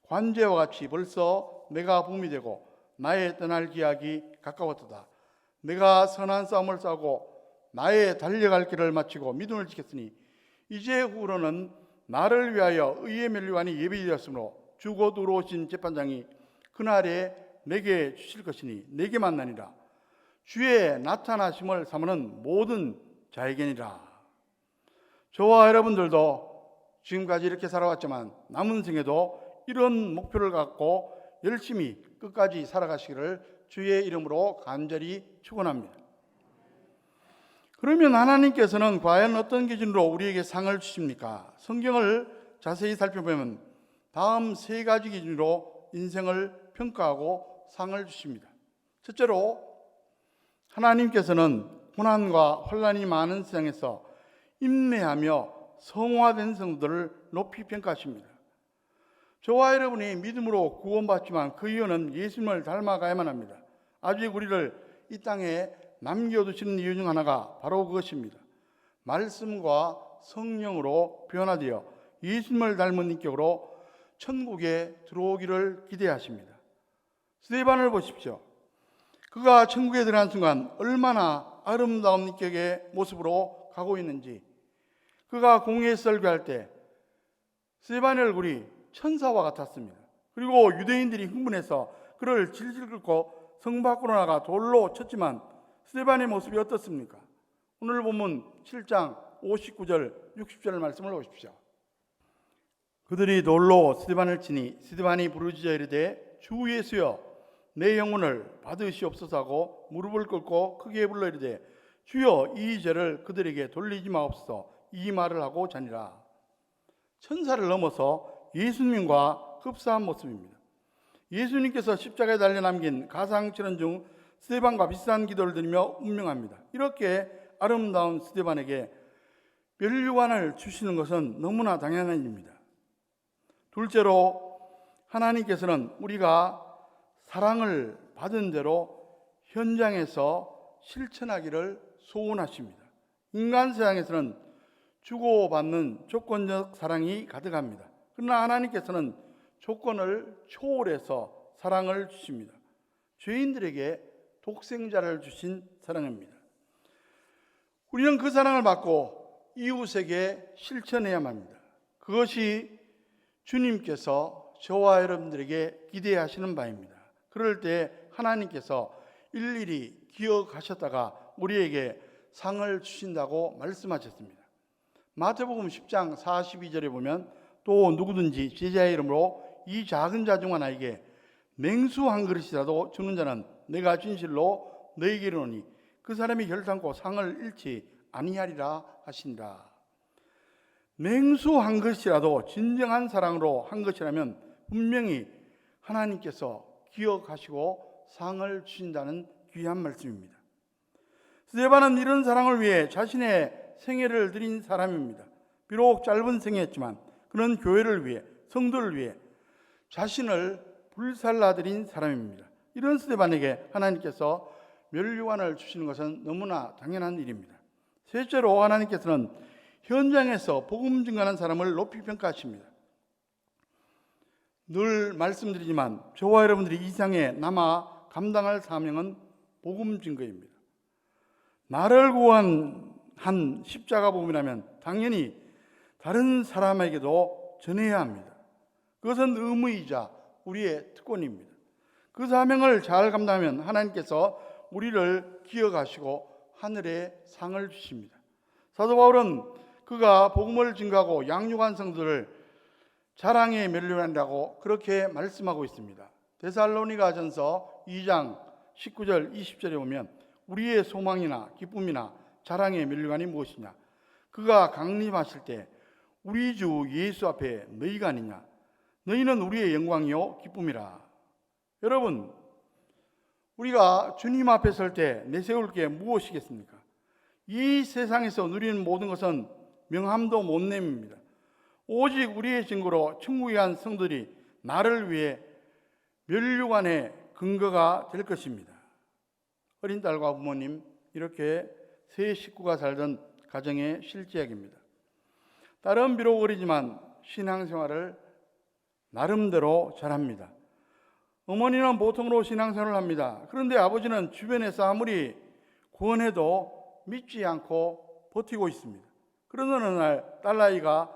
관제와 같이 벌써 내가 봄이 되고 나의 떠날 기약이 가까웠도다. 내가 선한 싸움을 싸우고 나의 달려갈 길을 마치고 믿음을 지켰으니 이제 후로는 나를 위하여 의의 면류관이 예비되었으므로 주곧 들어오신 재판장이 그날에 내게 주실 것이니 내게 만나니라. 주의 나타나심을 사모는 모든 자에게니라. 저와 여러분들도 지금까지 이렇게 살아왔지만 남은 생에도 이런 목표를 갖고 열심히 끝까지 살아가시기를 주의 이름으로 간절히 축원합니다. 그러면 하나님께서는 과연 어떤 기준으로 우리에게 상을 주십니까? 성경을 자세히 살펴보면 다음 세 가지 기준으로 인생을 평가하고 상을 주십니다. 첫째로 하나님께서는 고난과 혼란이 많은 세상에서 인내하며 성화된 성도들을 높이 평가하십니다. 저와 여러분이 믿음으로 구원받지만 그 이유는 예수님을 닮아가야만 합니다. 아직 우리를 이 땅에 남겨두시는 이유 중 하나가 바로 그것입니다. 말씀과 성령으로 변화되어 예수님을 닮은 인격으로 천국에 들어오기를 기대하십니다. 스데반을 보십시오. 그가 천국에 들어간 순간 얼마나 아름다운 인격의 모습으로 가고 있는지. 그가 공회 설교할 때 스데반의 얼굴이 천사와 같았습니다. 그리고 유대인들이 흥분해서 그를 질질 긁고 성 밖으로 나가 돌로 쳤지만 스데반의 모습이 어떻습니까? 오늘 본문 7장 59절 60절 말씀을 보십시오. 그들이 돌로 스데반을 치니 스데반이 부르짖어 이르되 주 예수여 내 영혼을 받으시옵소서 하고 무릎을 꿇고 크게 불러 이르되 주여 이 죄를 그들에게 돌리지 마옵소서 이 말을 하고 자니라. 천사를 넘어서 예수님과 흡사한 모습입니다. 예수님께서 십자가에 달려 남긴 가상칠언 중 스데반과 비슷한 기도를 드리며 운명합니다. 이렇게 아름다운 스데반에게 면류관을 주시는 것은 너무나 당연한 일입니다. 둘째로 하나님께서는 우리가 사랑을 받은 대로 현장에서 실천하기를 소원하십니다. 인간 세상에서는 주고받는 조건적 사랑이 가득합니다. 그러나 하나님께서는 조건을 초월해서 사랑을 주십니다. 죄인들에게 독생자를 주신 사랑입니다. 우리는 그 사랑을 받고 이웃에게 실천해야만 합니다. 그것이 주님께서 저와 여러분들에게 기대하시는 바입니다. 그럴 때 하나님께서 일일이 기억하셨다가 우리에게 상을 주신다고 말씀하셨습니다. 마태복음 10장 42절에 보면 또 누구든지 제자의 이름으로 이 작은 자 중 하나에게 맹수 한 그릇이라도 주는 자는 내가 진실로 너희에게 이르노니 그 사람이 결단코 상을 잃지 아니하리라 하신다. 맹수 한 것이라도 진정한 사랑으로 한 것이라면 분명히 하나님께서 기억하시고 상을 주신다는 귀한 말씀입니다. 스데반은 이런 사랑을 위해 자신의 생애를 드린 사람입니다. 비록 짧은 생애였지만 그는 교회를 위해, 성도를 위해 자신을 불살라드린 사람입니다. 이런 스데반에게 하나님께서 면류관을 주시는 것은 너무나 당연한 일입니다. 셋째로 하나님께서는 현장에서 복음 증거하는 사람을 높이 평가하십니다. 늘 말씀드리지만 저와 여러분들이 이 세상에 남아 감당할 사명은 복음 증거입니다. 나를 구한 한 십자가 복음이라면 당연히 다른 사람에게도 전해야 합니다. 그것은 의무이자 우리의 특권입니다. 그 사명을 잘 감당하면 하나님께서 우리를 기억하시고 하늘에 상을 주십니다. 사도 바울은 그가 복음을 증거하고 양육한 성도를 자랑의 면류관이라고 그렇게 말씀하고 있습니다. 데살로니가전서 2장 19절 20절에 보면 우리의 소망이나 기쁨이나 자랑의 면류관이 무엇이냐? 그가 강림하실 때 우리 주 예수 앞에 너희가 아니냐? 너희는 우리의 영광이요 기쁨이라. 여러분, 우리가 주님 앞에 설 때 내세울 게 무엇이겠습니까? 이 세상에서 누리는 모든 것은 명함도 못 내밉니다. 오직 우리의 증거로 천국에 간 성들이 나를 위해 면류관의 근거가 될 것입니다. 어린 딸과 부모님, 이렇게 세 식구가 살던 가정의 실제 이야기입니다. 딸은 비록 어리지만 신앙생활을 나름대로 잘합니다. 어머니는 보통으로 신앙생활을 합니다. 그런데 아버지는 주변에서 아무리 구원해도 믿지 않고 버티고 있습니다. 그러던 어느 날 딸아이가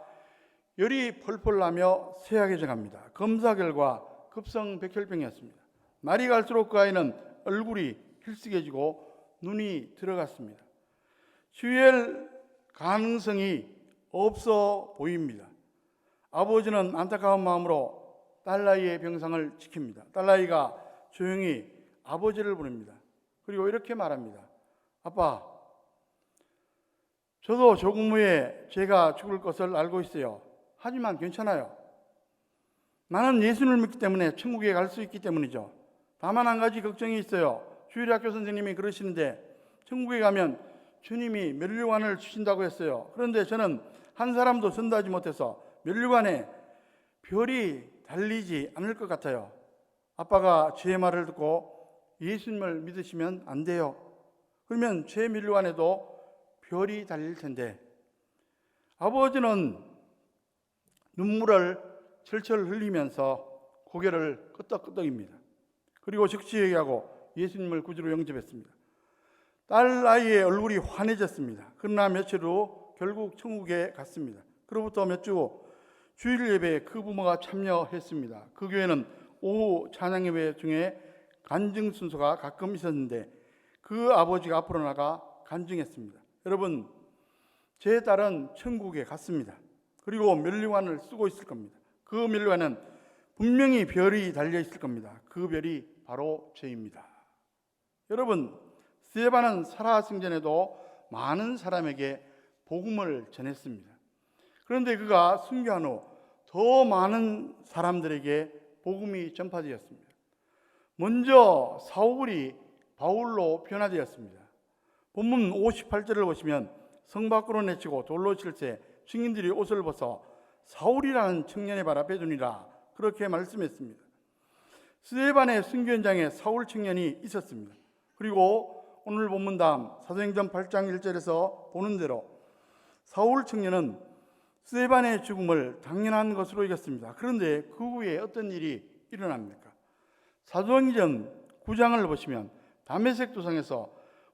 열이 펄펄 나며 쇠약해져 갑니다. 검사 결과 급성 백혈병이었습니다. 날이 갈수록 그 아이는 얼굴이 힐쓱해지고 눈이 들어갔습니다. 치유할 가능성이 없어 보입니다. 아버지는 안타까운 마음으로 딸아이의 병상을 지킵니다. 딸아이가 조용히 아버지를 부릅니다. 그리고 이렇게 말합니다. 아빠, 저도 조금 후에 제가 죽을 것을 알고 있어요. 하지만 괜찮아요. 나는 예수님을 믿기 때문에 천국에 갈 수 있기 때문이죠. 다만 한 가지 걱정이 있어요. 주일학교 선생님이 그러시는데 천국에 가면 주님이 면류관을 주신다고 했어요. 그런데 저는 한 사람도 전도하지 못해서 면류관에 별이 달리지 않을 것 같아요. 아빠가 제 말을 듣고 예수님을 믿으시면 안 돼요. 그러면 제 면류관에도 별이 달릴 텐데. 아버지는 눈물을 철철 흘리면서 고개를 끄덕끄덕입니다. 그리고 즉시 얘기하고 예수님을 구주로 영접했습니다. 딸 아이의 얼굴이 환해졌습니다. 그러나 며칠 후 결국 천국에 갔습니다. 그로부터 몇 주 후 주일 예배에 그 부모가 참여했습니다. 그 교회는 오후 찬양 예배 중에 간증 순서가 가끔 있었는데 그 아버지가 앞으로 나가 간증했습니다. 여러분, 제 딸은 천국에 갔습니다. 그리고 면류관을 쓰고 있을 겁니다. 그 면류관은 분명히 별이 달려 있을 겁니다. 그 별이 바로 저입니다. 여러분, 스데반은 살아생전에도 많은 사람에게 복음을 전했습니다. 그런데 그가 순교한 후 더 많은 사람들에게 복음이 전파되었습니다. 먼저 사울이 바울로 변화되었습니다. 본문 58절을 보시면 성 밖으로 내치고 돌로 칠세 증인들이 옷을 벗어 사울이라는 청년의 발 앞에 두니라 그렇게 말씀했습니다. 스데반의 순교 현장에 사울 청년이 있었습니다. 그리고 오늘 본문 다음 사도행전 8장 1절에서 보는 대로 사울 청년은 스데반의 죽음을 당연한 것으로 여겼습니다. 그런데 그 후에 어떤 일이 일어납니까? 사도행전 9장을 보시면 다메섹 도상에서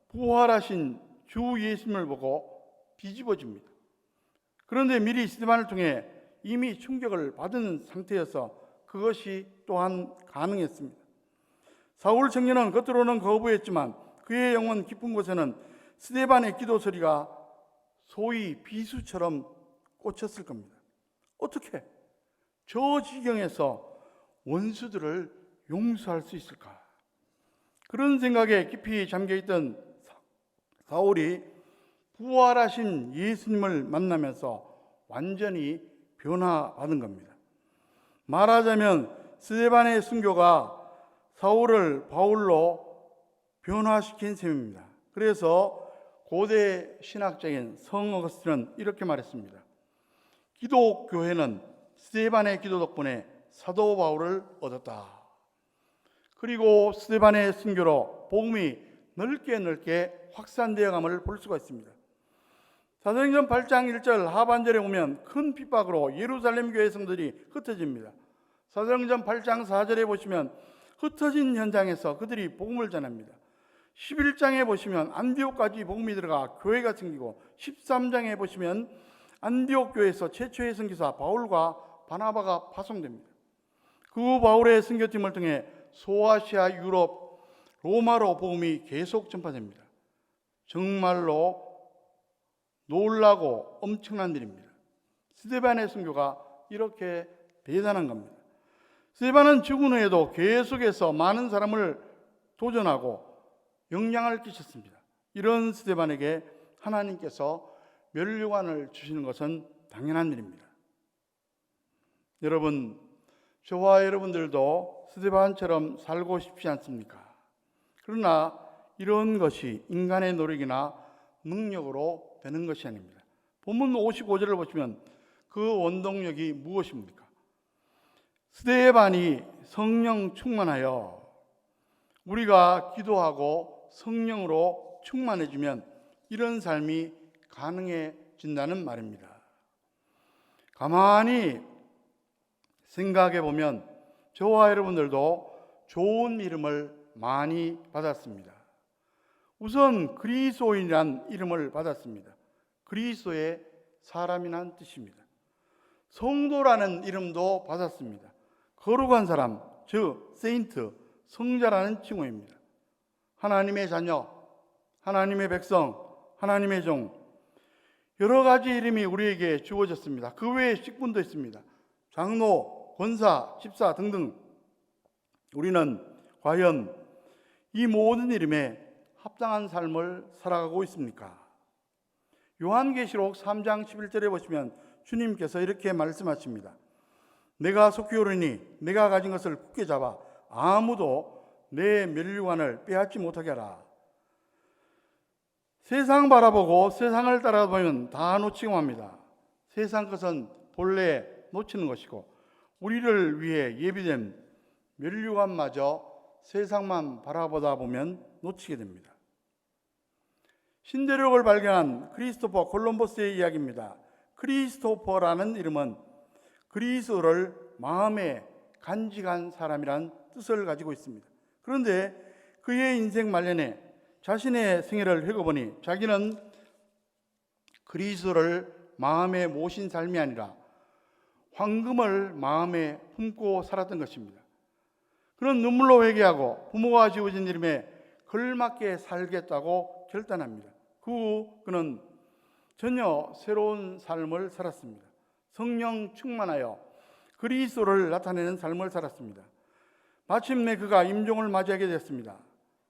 부활하신 주 예수님을 보고 뒤집어집니다. 그런데 미리 스데반을 통해 이미 충격을 받은 상태여서 그것이 또한 가능했습니다. 사울 청년은 겉으로는 거부했지만 그의 영혼 깊은 곳에는 스데반의 기도 소리가 소위 비수처럼 꽂혔을 겁니다. 어떻게 저 지경에서 원수들을 용서할 수 있을까? 그런 생각에 깊이 잠겨있던 사울이 부활하신 예수님을 만나면서 완전히 변화받은 겁니다. 말하자면 스데반의 순교가 사울을 바울로 변화시킨 셈입니다. 그래서 고대 신학자인 성 어거스틴은 이렇게 말했습니다. 기독교회는 스데반의 기도 덕분에 사도 바울을 얻었다. 그리고 스데반의 순교로 복음이 넓게 확산되어 감을 볼 수가 있습니다. 사도행전 8장 1절 하반절에 보면 큰 핍박으로 예루살렘 교회 성들이 흩어집니다. 사도행전 8장 4절에 보시면 흩어진 현장에서 그들이 복음을 전합니다. 11장에 보시면 안디옥까지 복음이 들어가 교회가 생기고 13장에 보시면 안디옥 교회에서 최초의 선교사 바울과 바나바가 파송됩니다. 그 바울의 선교팀을 통해 소아시아, 유럽, 로마로 복음이 계속 전파됩니다. 정말로 놀라고 엄청난 일입니다. 스데반의 선교가 이렇게 대단한 겁니다. 스데반은 죽은 후에도 계속해서 많은 사람을 도전하고 영향을 끼쳤습니다. 이런 스데반에게 하나님께서 면류관을 주시는 것은 당연한 일입니다. 여러분, 저와 여러분들도 스데반처럼 살고 싶지 않습니까? 그러나 이런 것이 인간의 노력이나 능력으로 되는 것이 아닙니다. 본문 55절을 보시면 그 원동력이 무엇입니까? 스데반이 성령 충만하여 우리가 기도하고 성령으로 충만해지면 이런 삶이 가능해진다는 말입니다. 가만히 생각해 보면 저와 여러분들도 좋은 이름을 많이 받았습니다. 우선 그리스도인이란 이름을 받았습니다. 그리스도의 사람이란 뜻입니다. 성도라는 이름도 받았습니다. 거룩한 사람, 즉 세인트, 성자라는 칭호입니다. 하나님의 자녀, 하나님의 백성, 하나님의 종, 여러 가지 이름이 우리에게 주어졌습니다. 그 외에 직분도 있습니다. 장로, 권사, 집사 등등. 우리는 과연 이 모든 이름에 합당한 삶을 살아가고 있습니까? 요한계시록 3장 11절에 보시면 주님께서 이렇게 말씀하십니다. 내가 속히 오르니 내가 가진 것을 굳게 잡아 아무도 내 면류관을 빼앗지 못하게 하라. 세상 바라보고 세상을 따라보면 다 놓치고 맙니다. 세상 것은 본래 놓치는 것이고 우리를 위해 예비된 면류관마저 세상만 바라보다 보면 놓치게 됩니다. 신대륙을 발견한 크리스토퍼 콜럼버스의 이야기입니다. 크리스토퍼라는 이름은 그리스도를 마음에 간직한 사람이란 뜻을 가지고 있습니다. 그런데 그의 인생 말년에 자신의 생애를 회고보니 자기는 그리스도를 마음에 모신 삶이 아니라 황금을 마음에 품고 살았던 것입니다. 그는 눈물로 회개하고 부모가 지어진 이름에 걸맞게 살겠다고 결단합니다. 그 후 그는 전혀 새로운 삶을 살았습니다. 성령 충만하여 그리스도를 나타내는 삶을 살았습니다. 마침내 그가 임종을 맞이하게 됐습니다.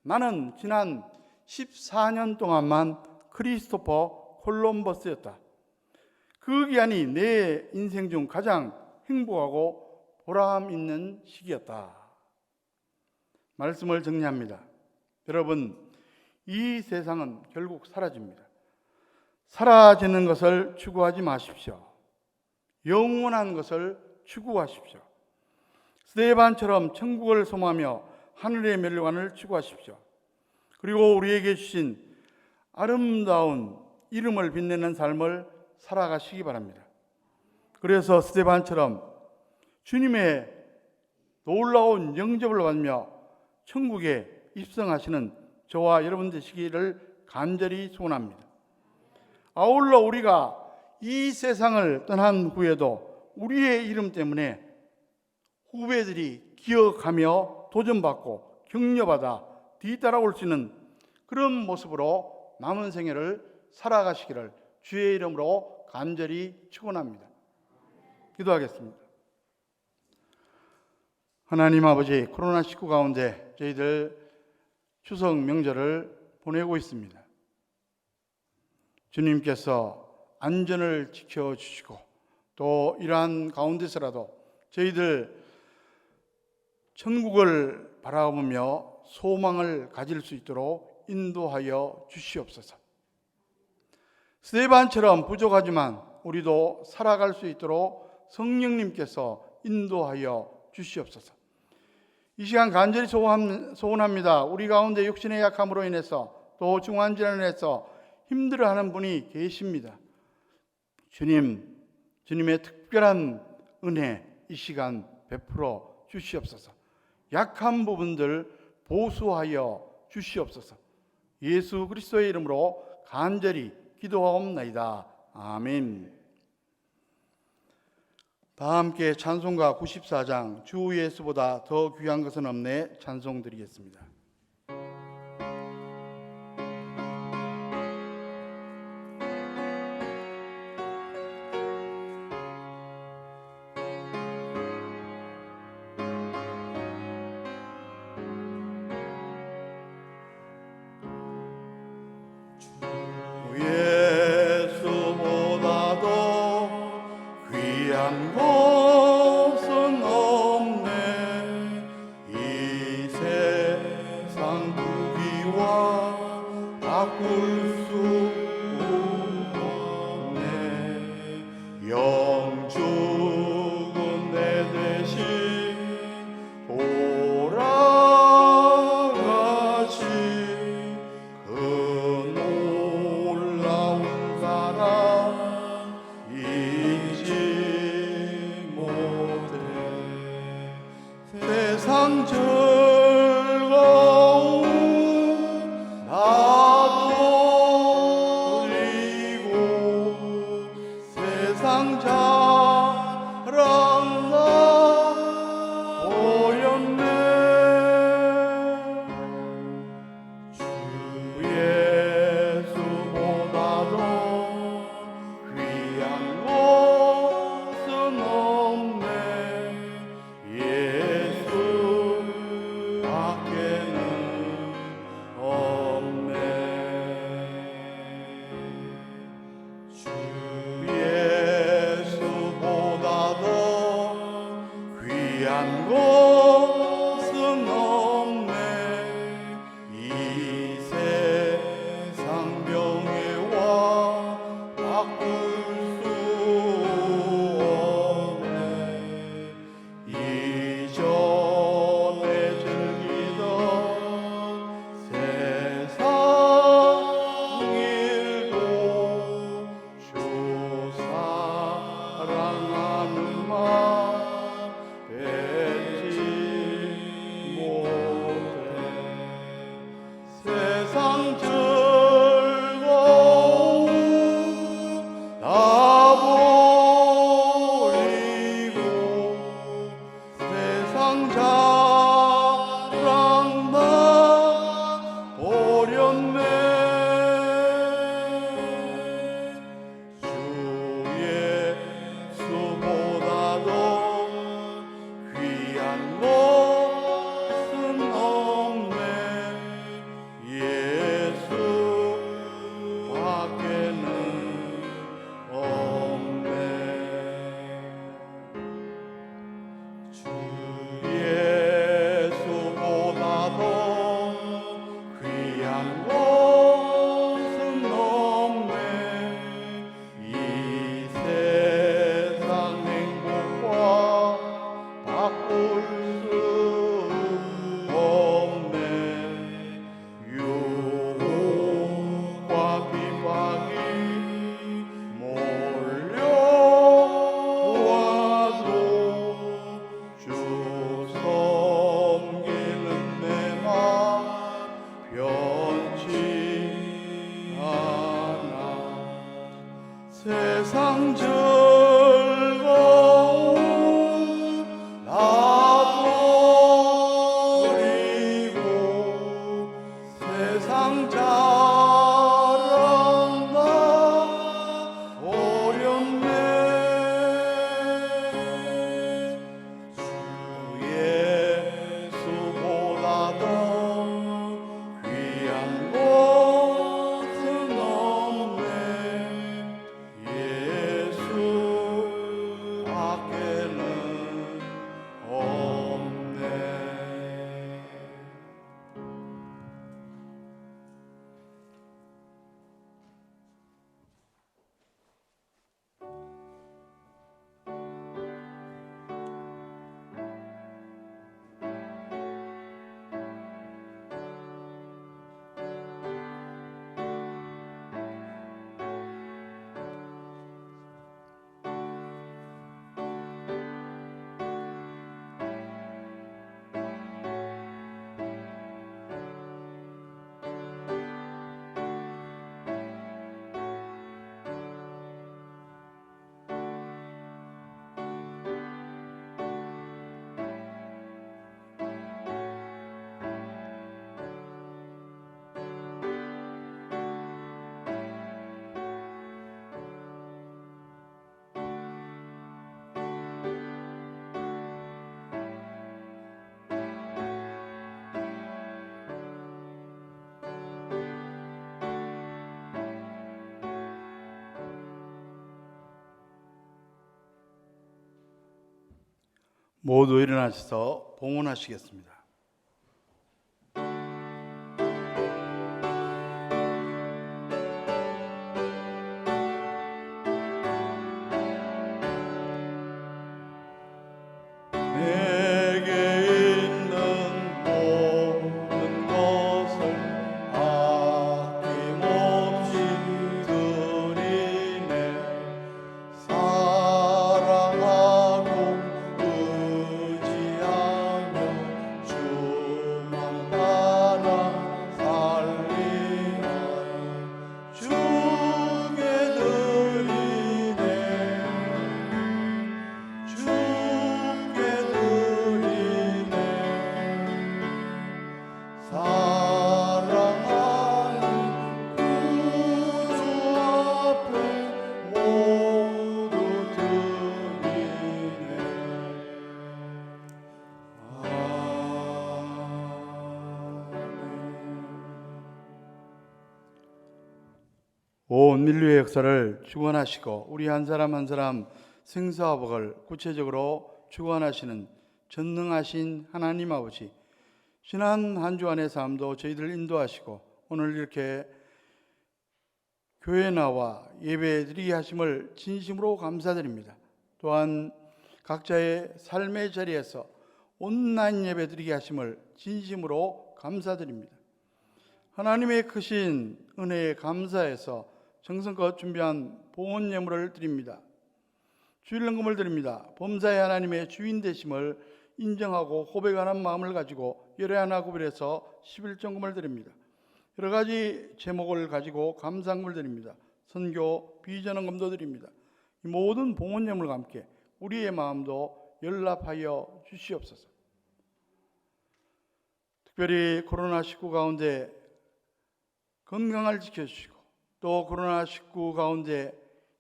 나는 지난 14년 동안만 크리스토퍼 콜럼버스였다. 그 기간이 내 인생 중 가장 행복하고 보람 있는 시기였다. 말씀을 정리합니다. 여러분, 이 세상은 결국 사라집니다. 사라지는 것을 추구하지 마십시오. 영원한 것을 추구하십시오. 스데반처럼 천국을 소망하며 하늘의 면류관을 추구하십시오. 그리고 우리에게 주신 아름다운 이름을 빛내는 삶을 살아가시기 바랍니다. 그래서 스데반처럼 주님의 놀라운 영접을 받으며 천국에 입성하시는 저와 여러분 되시기를 간절히 소원합니다. 아울러 우리가 이 세상을 떠난 후에도 우리의 이름 때문에 후배들이 기억하며 도전받고 격려받아 뒤따라올 수 있는 그런 모습으로 남은 생애를 살아가시기를 주의 이름으로 간절히 축원합니다. 기도하겠습니다. 하나님 아버지, 코로나19 가운데 저희들 추석 명절을 보내고 있습니다. 주님께서 안전을 지켜주시고 또 이러한 가운데서라도 저희들 천국을 바라보며 소망을 가질 수 있도록 인도하여 주시옵소서. 스데반처럼 부족하지만 우리도 살아갈 수 있도록 성령님께서 인도하여 주시옵소서. 이 시간 간절히 소원합니다. 우리 가운데 육신의 약함으로 인해서 또 중환질환으로 인해서 힘들어하는 분이 계십니다. 주님의 특별한 은혜 이 시간 베풀어 주시옵소서. 약한 부분들 보수하여 주시옵소서. 예수 그리스도의 이름으로 간절히 기도하옵나이다. 아멘. 다 함께 찬송가 94장 주 예수보다 더 귀한 것은 없네 찬송 드리겠습니다. 예수보다도 귀한 것은 없네. 이 세상 부귀와 바꿀 수 없네. 영죽은 내 대신 돌아가신 그 놀라운 사랑 잊지 못해. 세상 즐거움 나도 버리고 세상 자랑 나 버렸네. 주 예수보다도 귀한 것은 없네. 예수 밖에는 없네. 주 예수보다도 귀한 것은 없네. 이 세상 병에와 바꿀 수 없네. 이전에 즐기던 세상 일도 주 사랑하는 맘 뺏지 못해. 세상 즐거움 다 버리고 세상 자랑 다 버렸네. 주 예수보다도 귀한 것은 없네. 예수 밖에는 없네. 주 예수보다도 귀한 것은 없네. 이 세상 행복과 바꿀 수 없네. 유혹과 비방이 몰려와도 주 섬기는 내 맘 변치 않아. 세상 즐거움 다 버리고 세상 자랑 모두 일어나셔서 봉헌하시겠습니다. 내게 있는 모든 것을 아낌없이 드리네. 사랑하고 의지하며 주만 따라 살리나이. 주께 드리네. 주께 드리네. 사랑하는 구주 앞에 모두 드리네. 온 인류의 역사를 주관하시고 우리 한 사람 한 사람 생사와 복을 구체적으로 주관하시는 전능하신 하나님 아버지, 지난 한 주간의 삶도 저희들 인도하시고 오늘 이렇게 교회 나와 예배드리게 하심을 진심으로 감사드립니다. 또한 각자의 삶의 자리에서 온라인 예배드리게 하심을 진심으로 감사드립니다. 하나님의 크신 은혜에 감사해서 정성껏 준비한 봉헌 예물을 드립니다. 주일연금을 드립니다. 범사의 하나님의 주인 되심을 인정하고 고백하는 마음을 가지고 열애 하나 구별해서 11정금을 드립니다. 여러 가지 제목을 가지고 감사금을 드립니다. 선교 비전헌금도 드립니다. 이 모든 봉헌 예물과 함께 우리의 마음도 연락하여 주시옵소서. 특별히 코로나19 가운데 건강을 지켜주시고 또 코로나19 가운데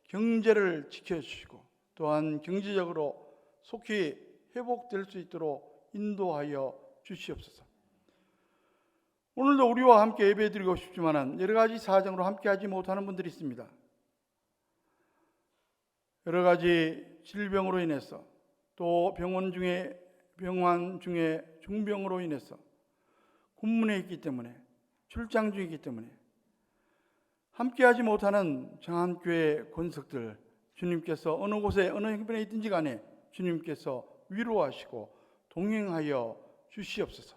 경제를 지켜주시고 또한 경제적으로 속히 회복될 수 있도록 인도하여 주시옵소서. 오늘도 우리와 함께 예배드리고 싶지만 여러 가지 사정으로 함께하지 못하는 분들이 있습니다. 여러 가지 질병으로 인해서 또 병원 중에 중병으로 인해서 군문에 있기 때문에 출장 중이기 때문에 함께하지 못하는 정한교회 권석들, 주님께서 어느 곳에 어느 형편에 있든지 간에 주님께서 위로하시고 동행하여 주시옵소서.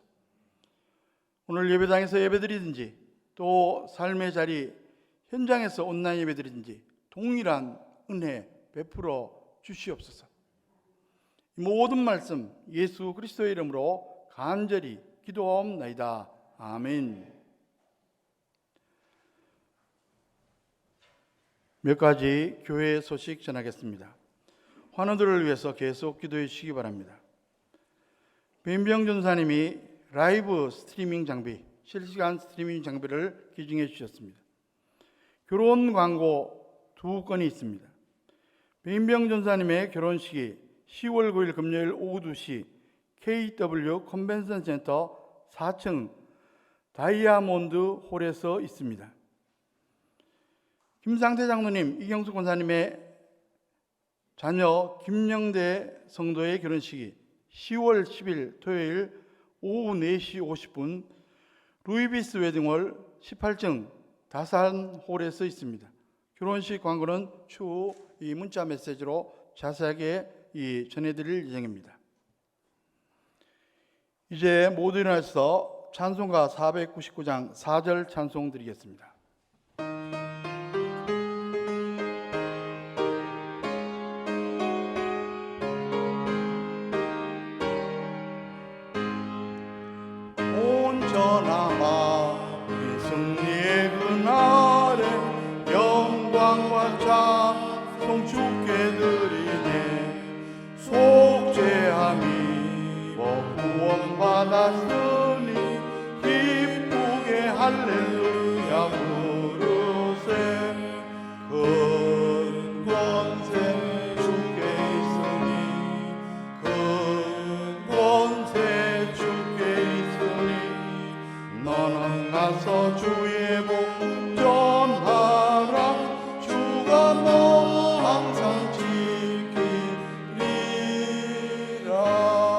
오늘 예배당에서 예배드리든지 또 삶의 자리 현장에서 온라인 예배드리든지 동일한 은혜 베풀어 주시옵소서. 모든 말씀 예수 그리스도의 이름으로 간절히 기도하옵나이다. 아멘. 몇 가지 교회 소식 전하겠습니다. 환우들을 위해서 계속 기도해 주시기 바랍니다. 변병 전사님이 라이브 스트리밍 장비, 실시간 스트리밍 장비를 기증해 주셨습니다. 결혼 광고 2건이 있습니다. 변병 전사님의 결혼식이 10월 9일 금요일 오후 2시 KW 컨벤션 센터 4층 다이아몬드 홀에서 있습니다. 김상태 장로님, 이경수 권사님의 자녀 김영대 성도의 결혼식이 10월 10일 토요일 오후 4시 50분 루이비스 웨딩홀 18층 다산홀에서 있습니다. 결혼식 광고는 추후 이 문자 메시지로 자세하게 전해드릴 예정입니다. 이제 모두 일어나서 찬송가 499장 4절 찬송 드리겠습니다. 온전하마 이 승리의 그날에 영광과 찬송 주께 드리네. 속죄함이 구원받았으니 기쁘게 할렐루야 부르세. 큰 권세 주께 있으니 큰 권세 주께 있으니 너는 가서 주의 복 전하라. 주가 너 항상 지키리라.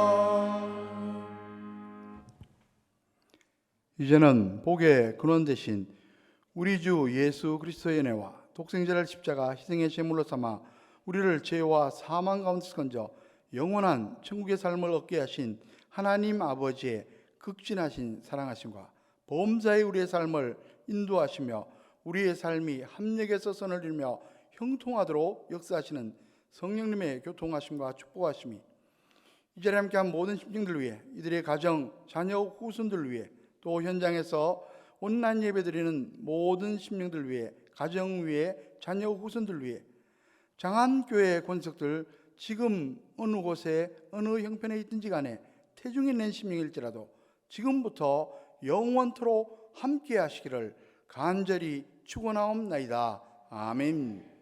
이제는 복의 근원 되신 우리 주 예수 그리스도의 은혜와 독생자를 십자가 희생의 제물로 삼아 우리를 죄와 사망 가운데서 건져 영원한 천국의 삶을 얻게 하신 하나님 아버지의 극진하신 사랑하심과 보험자의 우리의 삶을 인도하시며 우리의 삶이 합력에서 선을 이루며 형통하도록 역사하시는 성령님의 교통하심과 축복하심이 이 자리에 함께한 모든 심령들 위해, 이들의 가정, 자녀, 후손들 위해, 또 현장에서 온라인 예배드리는 모든 심령들 위해, 가정 위해, 자녀, 후손들 위해, 장안교회 권석들 지금 어느 곳에 어느 형편에 있든지 간에 태중에 낸 심령일지라도 지금부터 영원토록 함께 하시기를 간절히 축원하옵나이다. 아멘.